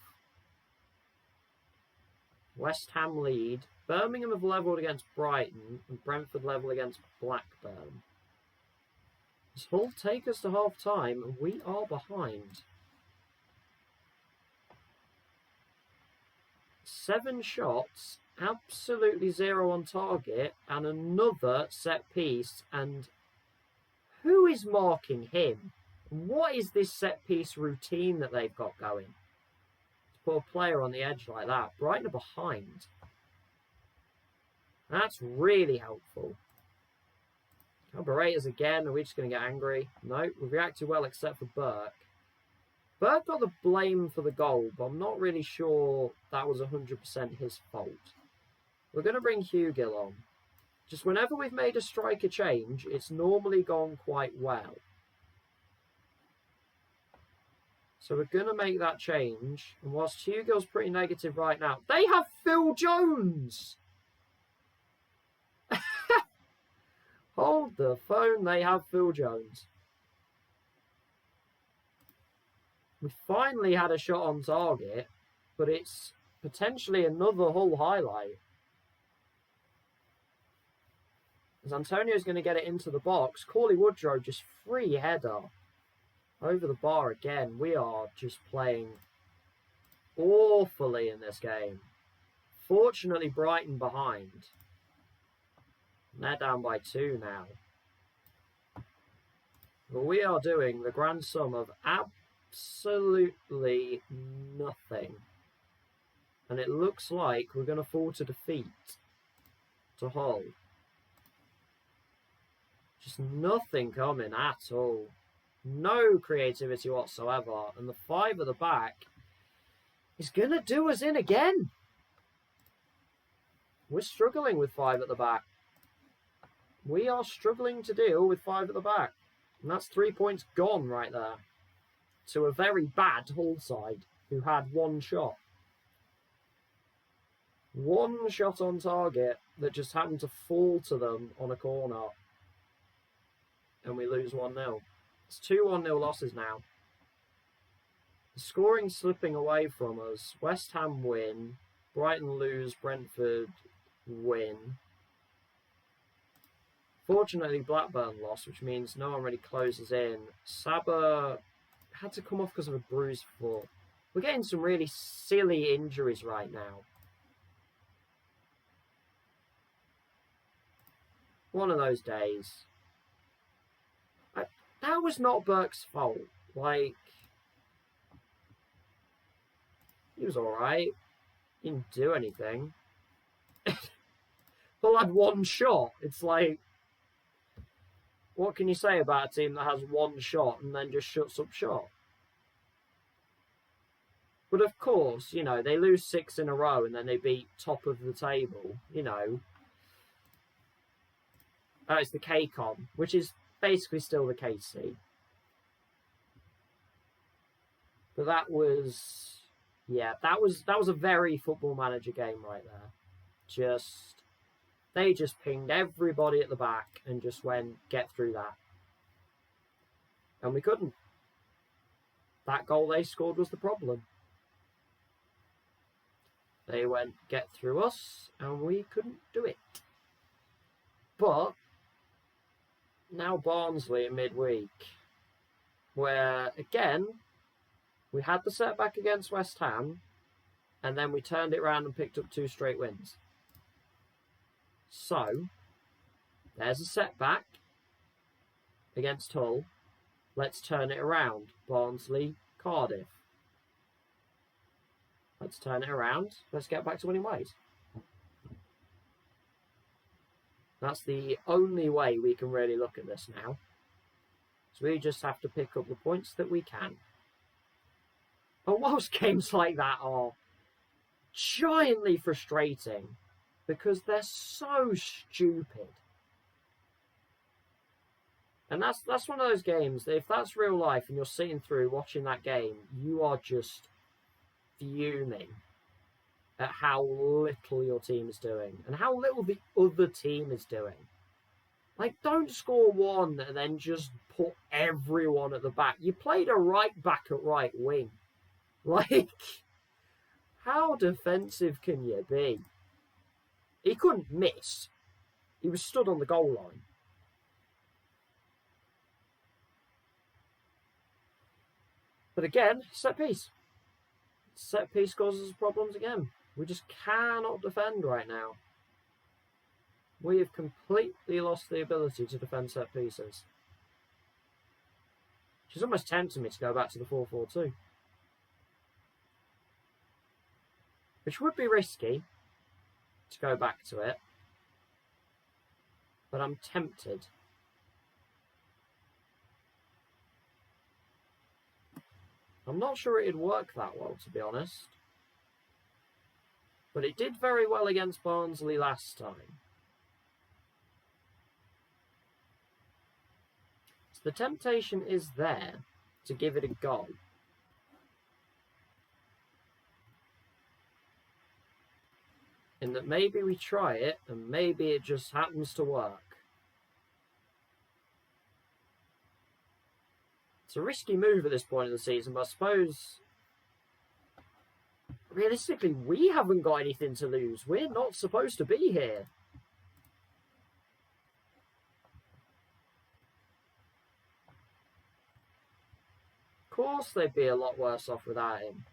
West Ham lead. Birmingham have levelled against Brighton and Brentford level against Blackburn. Does Hull take us to half time and we are behind? 7 shots, absolutely 0 on target, and another set piece. And who is marking him? What is this set piece routine that they've got going? To put a player on the edge like that. Brighton are behind. That's really helpful. Oh, berate us again. Are we just going to get angry? No, we've reacted well except for Burke. Burke got the blame for the goal, but I'm not really sure that was 100% his fault. We're going to bring Hugill on. Just whenever we've made a striker change, it's normally gone quite well. So we're going to make that change. And whilst Hugill's pretty negative right now, they have Phil Jones! Hold the phone, they have Phil Jones. We finally had a shot on target, but it's potentially another Hull highlight. As Antonio's going to get it into the box. Corley Woodrow just free header. Over the bar again. We are just playing awfully in this game. Fortunately, Brighton behind. And they're down by 2 now. But we are doing the grand sum of absolutely nothing. And it looks like we're going to fall to defeat to Hull. Just nothing coming at all. No creativity whatsoever. And the 5 at the back is going to do us in again. We're struggling with 5 at the back. We are struggling to deal with 5 at the back. And that's 3 points gone right there. To a very bad Hull side who had 1 shot. 1 shot on target that just happened to fall to them on a corner. And we lose 1-0. It's 2 1-0 losses now. The scoring's slipping away from us. West Ham win. Brighton lose. Brentford win. Fortunately, Blackburn lost, which means no one really closes in. Saba had to come off because of a bruised foot. We're getting some really silly injuries right now. One of those days. That was not Burke's fault. Like, he was alright. He didn't do anything. Hull had 1 shot. It's like, what can you say about a team that has 1 shot and then just shuts up shop? But of course, you know, they lose 6 in a row and then they beat top of the table, you know. It's the KCOM, which is basically still the KC. But that was, yeah, that was a very Football Manager game right there. They just pinged everybody at the back and just went, get through that. And we couldn't. That goal they scored was the problem. They went, get through us, and we couldn't do it. But now Barnsley in midweek, where, again, we had the setback against West Ham, and then we turned it around and picked up 2 straight wins. So, there's a setback against Hull. Let's turn it around. Barnsley, Cardiff. Let's turn it around. Let's get back to winning ways. That's the only way we can really look at this now. So we just have to pick up the points that we can. And whilst games like that are giantly frustrating because they're so stupid. And that's one of those games that if that's real life and you're sitting through watching that game, you are just fuming at how little your team is doing and how little the other team is doing. Like, don't score 1 and then just put everyone at the back. You played a right back at right wing. Like, how defensive can you be? He couldn't miss. He was stood on the goal line. But again, set piece. Set piece causes problems again. We just cannot defend right now. We have completely lost the ability to defend set pieces. She's almost tempting me to go back to the 4-4-2. Which would be risky to go back to it. But I'm tempted. I'm not sure it'd work that well, to be honest. But it did very well against Barnsley last time. So the temptation is there to give it a go. In that maybe we try it and maybe it just happens to work. It's a risky move at this point of the season, but I suppose realistically, we haven't got anything to lose. We're not supposed to be here. Of course they'd be a lot worse off without him.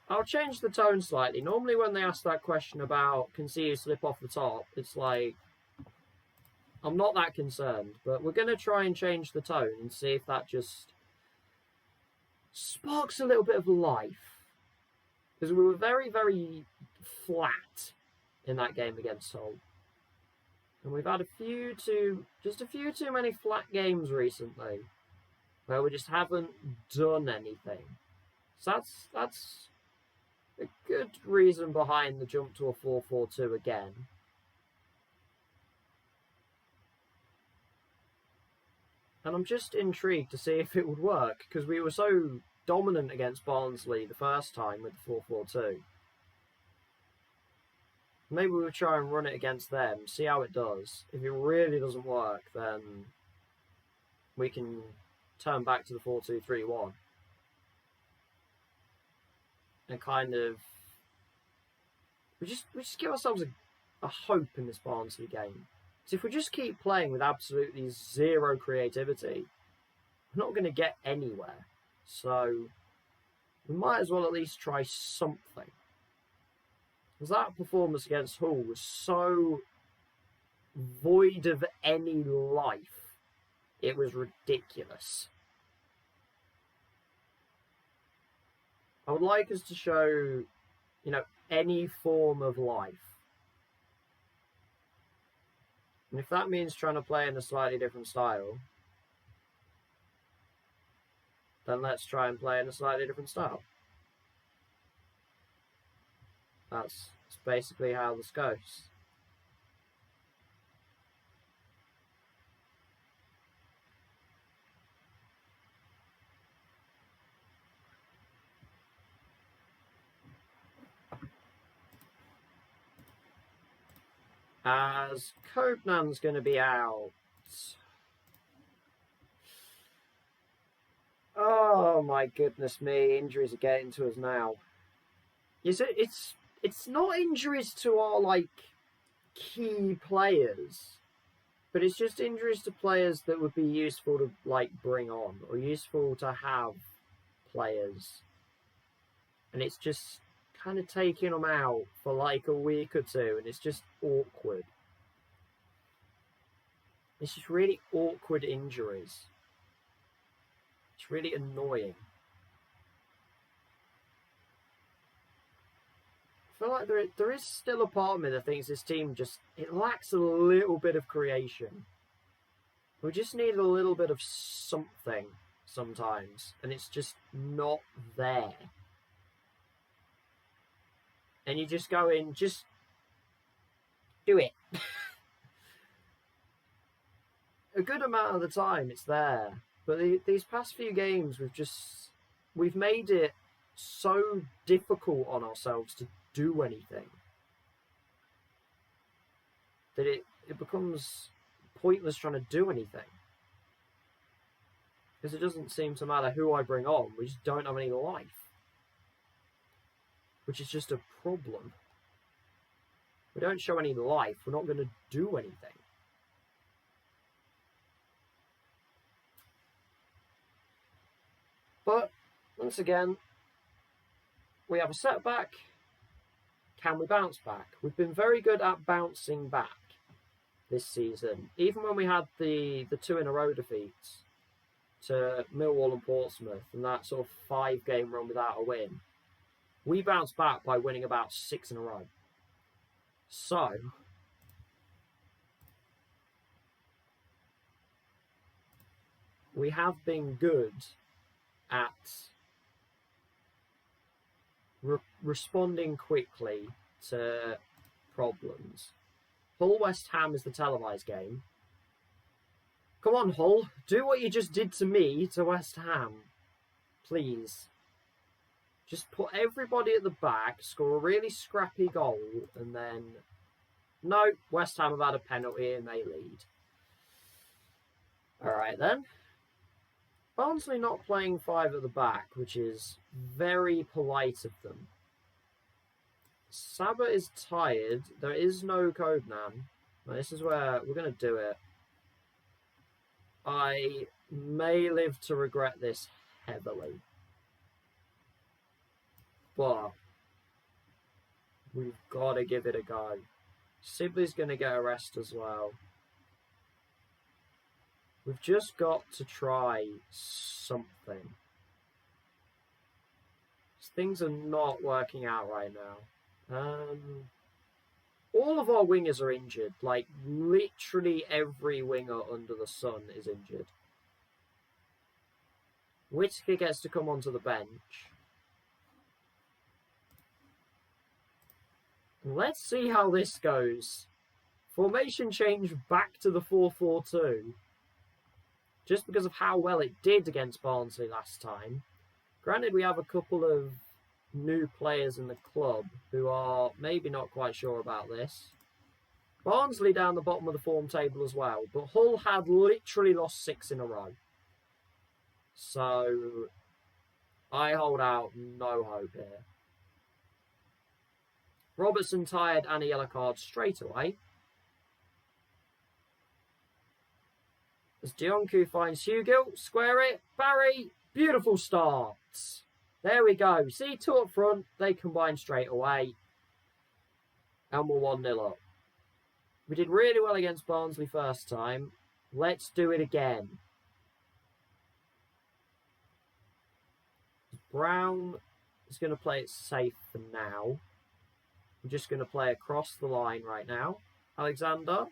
I'll change the tone slightly. Normally when they ask that question about can see you slip off the top, it's like, I'm not that concerned. But we're going to try and change the tone and see if that just sparks a little bit of life. Because we were very, very flat in that game against Hull. And we've had just a few too many flat games recently. Where we just haven't done anything. So that's a good reason behind the jump to a 4-4-2 again. And I'm just intrigued to see if it would work, because we were so dominant against Barnsley the first time with the 4-4-2. Maybe we'll try and run it against them, see how it does. If it really doesn't work, then we can turn back to the 4-2-3-1. And kind of, we just give ourselves a hope in this Barnsley game. Because if we just keep playing with absolutely zero creativity, we're not going to get anywhere. So we might as well at least try something. Because that performance against Hull was so void of any life. It was ridiculous. I would like us to show, any form of life. And if that means trying to play in a slightly different style, then let's try and play in a slightly different style. That's basically how this goes. As Copenhagen's going to be out. Oh my goodness me, injuries are getting to us now. It's not injuries to our key players, but it's just injuries to players that would be useful to bring on or useful to have players. And it's just kind of taking them out for a week or two, and it's just awkward. It's just really awkward injuries. It's really annoying. I feel like there is still a part of me that thinks this team it lacks a little bit of creation. We just need a little bit of something sometimes, and it's just not there. And you just go in, just do it. A good amount of the time it's there. But these past few games, we've made it so difficult on ourselves to do anything that it becomes pointless trying to do anything. Because it doesn't seem to matter who I bring on, we just don't have any life. Which is just a problem. We don't show any life, we're not going to do anything. But, once again, we have a setback. Can we bounce back? We've been very good at bouncing back this season. Even when we had the 2 in a row defeats to Millwall and Portsmouth and that sort of 5-game run without a win, we bounced back by winning about 6 in a row. So, we have been good at responding quickly to problems. Hull West Ham is the televised game. Come on, Hull, do what you just did to me to West Ham. Please. Just put everybody at the back, score a really scrappy goal, and then No, West Ham have had a penalty and they lead. All right then. Barnsley not playing 5 at the back, which is very polite of them. Saba is tired. There is no code nan. This is where we're going to do it. I may live to regret this heavily. But we've got to give it a go. Sibley's going to get a rest as well. We've just got to try something. Things are not working out right now. All of our wingers are injured. Like, literally every winger under the sun is injured. Whittaker gets to come onto the bench. Let's see how this goes. Formation change back to the 4-4-2. Just because of how well it did against Barnsley last time. Granted, we have a couple of new players in the club who are maybe not quite sure about this. Barnsley down the bottom of the form table as well, but Hull had literally lost 6 in a row. So I hold out no hope here. Robertson tired and a yellow card straight away. As Dionku finds Hugill, square it, Barry, beautiful start. There we go. See, 2 up front, they combine straight away. And we're 1-0 up. We did really well against Barnsley first time. Let's do it again. Brown is going to play it safe for now. I'm just going to play across the line right now. Alexander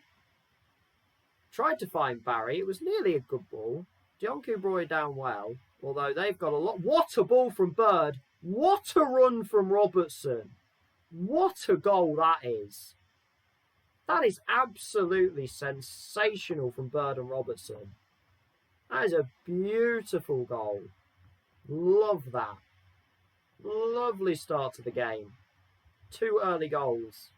tried to find Barry. It was nearly a good ball. Dionku brought it down well, although they've got a lot. What a ball from Bird. What a run from Robertson. What a goal that is. That is absolutely sensational from Bird and Robertson. That is a beautiful goal. Love that. Lovely start to the game. 2 early goals.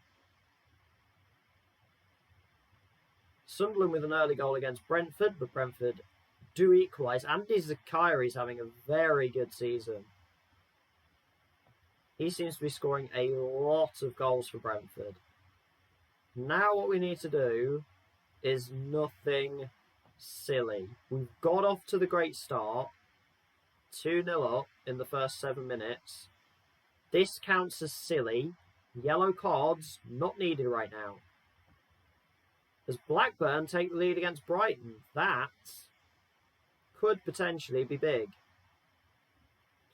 Sunderland with an early goal against Brentford, but Brentford do equalise. Andy Zakiri is having a very good season. He seems to be scoring a lot of goals for Brentford. Now what we need to do is nothing silly. We've got off to the great start. 2-0 up in the first 7 minutes. This counts as silly. Yellow cards not needed right now. As Blackburn take the lead against Brighton, that could potentially be big.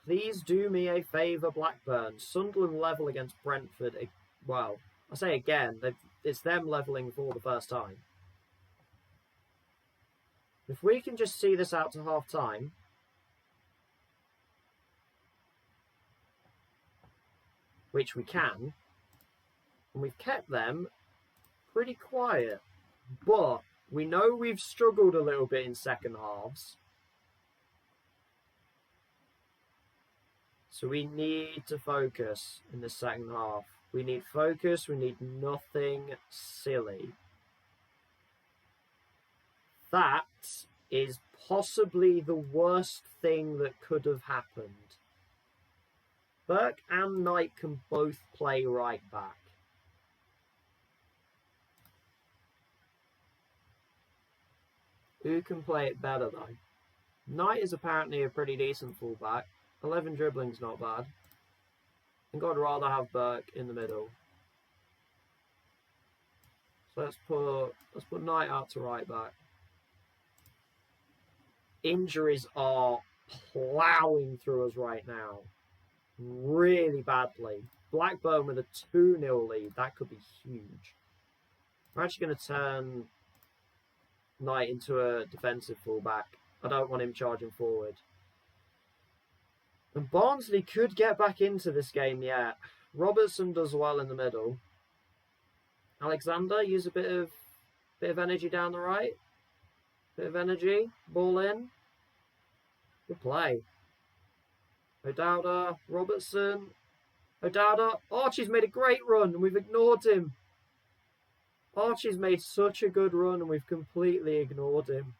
Please do me a favour, Blackburn. Sunderland level against Brentford. Well, I say again, it's them levelling for the first time. If we can just see this out to half time, which we can, and we've kept them pretty quiet. But we know we've struggled a little bit in second halves. So we need to focus in the second half. We need focus. We need nothing silly. That is possibly the worst thing that could have happened. Burke and Knight can both play right back. Who can play it better, though? Knight is apparently a pretty decent fullback. 11 dribbling's not bad. I think I'd rather have Burke in the middle. So let's put Knight out to right back. Injuries are ploughing through us right now. Really badly. Blackburn with a 2-0 lead. That could be huge. We're actually going to turn Knight into a defensive fullback. I don't want him charging forward. And Barnsley could get back into this game yet. Robertson does well in the middle. Alexander, use a bit of energy down the right. Bit of energy. Ball in. Good play. O'Dowda, Robertson. O'Dowda. Archie's made a great run and we've ignored him. Archie's made such a good run and we've completely ignored him.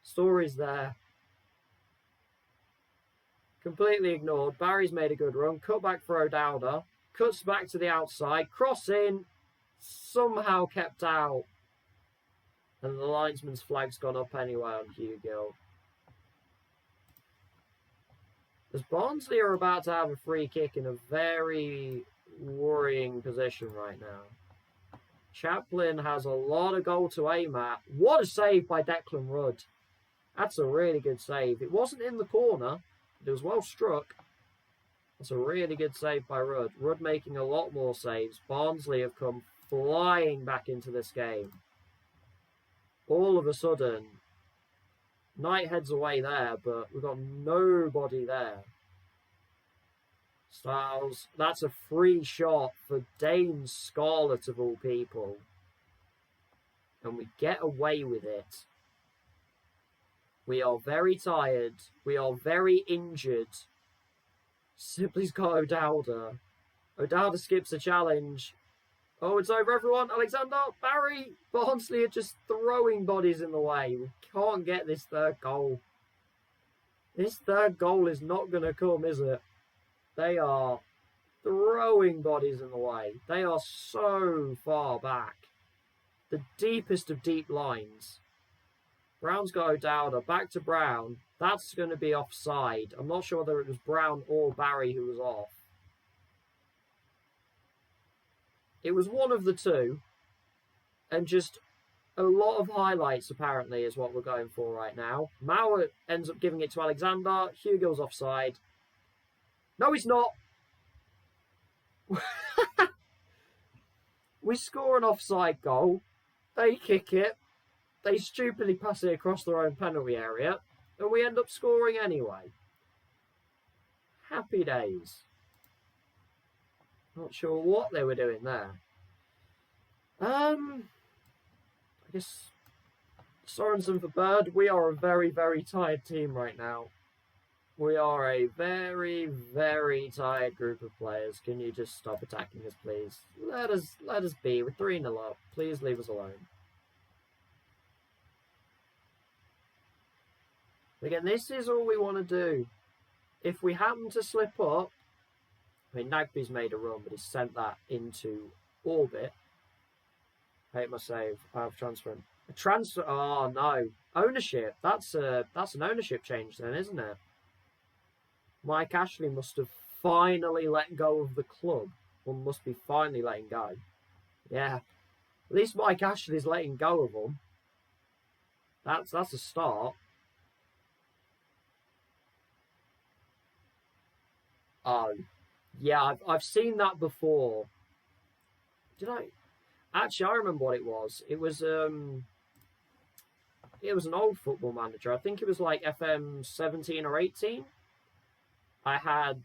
Story's there. Completely ignored. Barry's made a good run. Cut back for O'Dowda. Cuts back to the outside. Cross in. Somehow kept out. And the linesman's flag's gone up anyway on Hugill. As Barnsley are about to have a free kick in a very worrying position right now. Chaplin has a lot of goal to aim at. What a save by Declan Rudd. That's a really good save. It wasn't in the corner. It was well struck. That's a really good save by Rudd. Rudd making a lot more saves. Barnsley have come flying back into this game. All of a sudden, Knight heads away there, but we've got nobody there. Styles, that's a free shot for Dane Scarlett of all people. And we get away with it. We are very tired. We are very injured. Sibley's got O'Dowda. O'Dowda skips a challenge. Oh, it's over, everyone. Alexander, Barry, Barnsley are just throwing bodies in the way. We can't get this third goal. This third goal is not going to come, is it? They are throwing bodies in the way. They are so far back. The deepest of deep lines. Brown's got O'Dowda. Back to Brown. That's going to be offside. I'm not sure whether it was Brown or Barry who was off. It was one of the two. And just a lot of highlights, apparently, is what we're going for right now. Mauer ends up giving it to Alexander. Hugill's offside. No, he's not. We score an offside goal. They kick it. They stupidly pass it across their own penalty area. And we end up scoring anyway. Happy days. Not sure what they were doing there. I guess Sorensen for Bird. We are a very, very tired team right now. We are a very, very tired group of players. Can you just stop attacking us, please? Let us be. We're 3-0 up. Please leave us alone. Again, this is all we want to do. If we happen to slip up, I mean, Nagby's made a run, but he's sent that into orbit. I hate my save. I have transfer. A transfer. Oh no, ownership. That's an ownership change then, isn't it? Mike Ashley must have finally let go of the club, or must be finally letting go. Yeah, at least Mike Ashley's letting go of them. That's a start. Oh, yeah, I've seen that before. Did I? Actually, I remember what it was. It was an old Football Manager. I think it was like FM17 or 18. I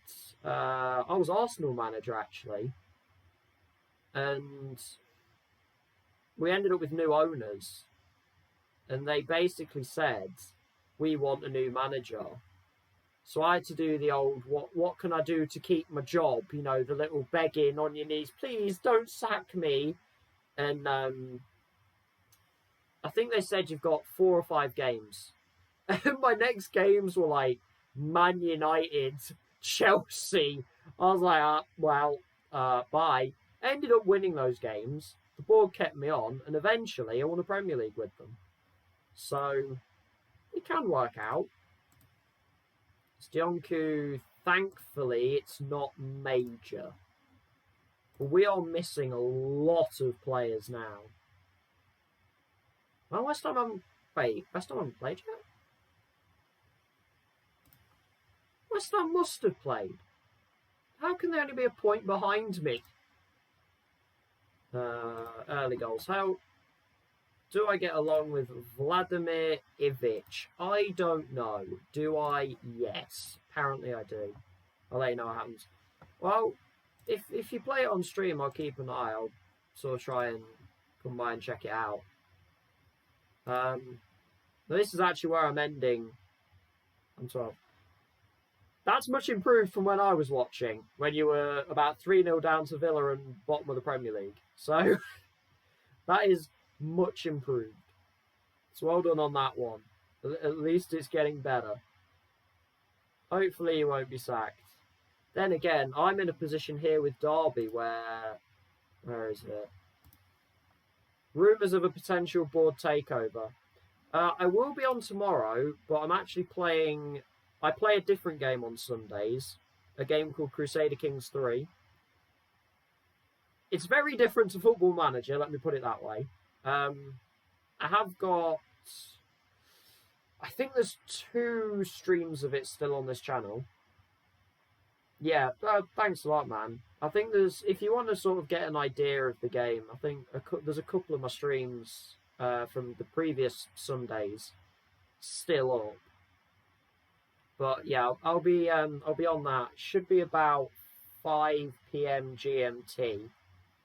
was Arsenal manager actually, and we ended up with new owners, and they basically said, "We want a new manager." So I had to do the old, what can I do to keep my job? You know, the little begging on your knees, please don't sack me. And I think they said you've got 4 or 5 games. And my next games were like Man United, Chelsea. I was like, bye. I ended up winning those games. The board kept me on, and eventually I won a Premier League with them. So it can work out. Stionku, thankfully, it's not major. But we are missing a lot of players now. Well, West Ham haven't played yet? West Ham must have played. How can they only be a point behind me? Early goals. How do I get along with Vladimir Ivic? I don't know. Do I? Yes. Apparently I do. I'll let you know what happens. Well, if you play it on stream, I'll keep an eye. I'll sort of try and come by and check it out. This is actually where I'm ending. I'm 12. That's much improved from when I was watching, when you were about 3-0 down to Villa and bottom of the Premier League. So, That is much improved. So well done on that one. At least it's getting better. Hopefully he won't be sacked. Then again, I'm in a position here with Derby where is it? Rumours of a potential board takeover. I will be on tomorrow, but I'm actually playing... I play a different game on Sundays. A game called Crusader Kings 3. It's very different to Football Manager, let me put it that way. I have got... I think there's 2 streams of it still on this channel. Yeah, thanks a lot, man. I think there's... If you want to sort of get an idea of the game, I think there's a couple of my streams from the previous Sundays still up. But yeah, I'll be on that. Should be about 5 PM GMT.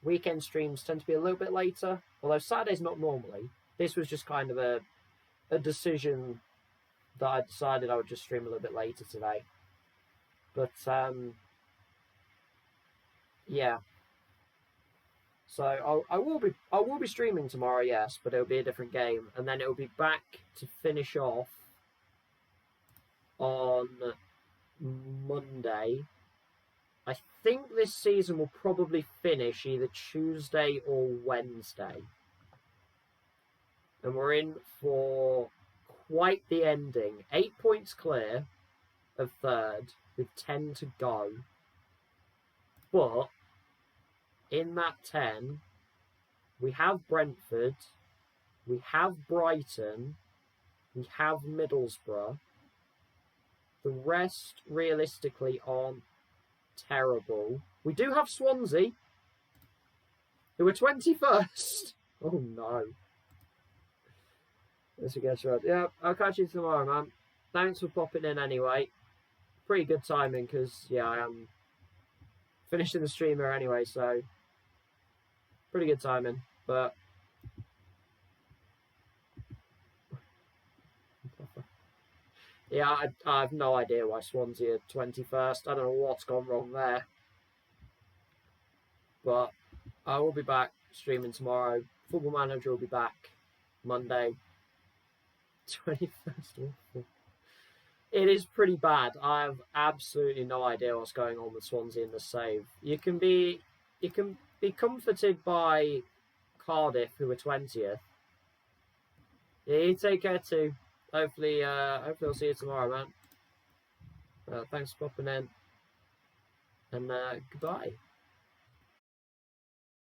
Weekend streams tend to be a little bit later, although Saturday's not normally. This was just kind of a decision that I decided I would just stream a little bit later today. But yeah. So I will be streaming tomorrow, yes, but it'll be a different game, and then it'll be back to finish off on Monday. I think this season will probably finish either Tuesday or Wednesday. And we're in for quite the ending. 8 points clear of third with 10 to go. But in that 10, we have Brentford, we have Brighton, we have Middlesbrough. The rest, realistically, aren't terrible. We do have Swansea, who are 21st. Oh, no. Let's get right. Yeah, I'll catch you tomorrow, man. Thanks for popping in anyway. Pretty good timing, because, yeah, I am finishing the stream here anyway, so pretty good timing. But yeah, I have no idea why Swansea are 21st. I don't know what's gone wrong there. But I will be back streaming tomorrow. Football Manager will be back Monday. 21st. Awful. It is pretty bad. I have absolutely no idea what's going on with Swansea in the save. You can be comforted by Cardiff, who are 20th. Yeah, you take care too. Hopefully I'll see you tomorrow, man. Thanks for popping in. And goodbye.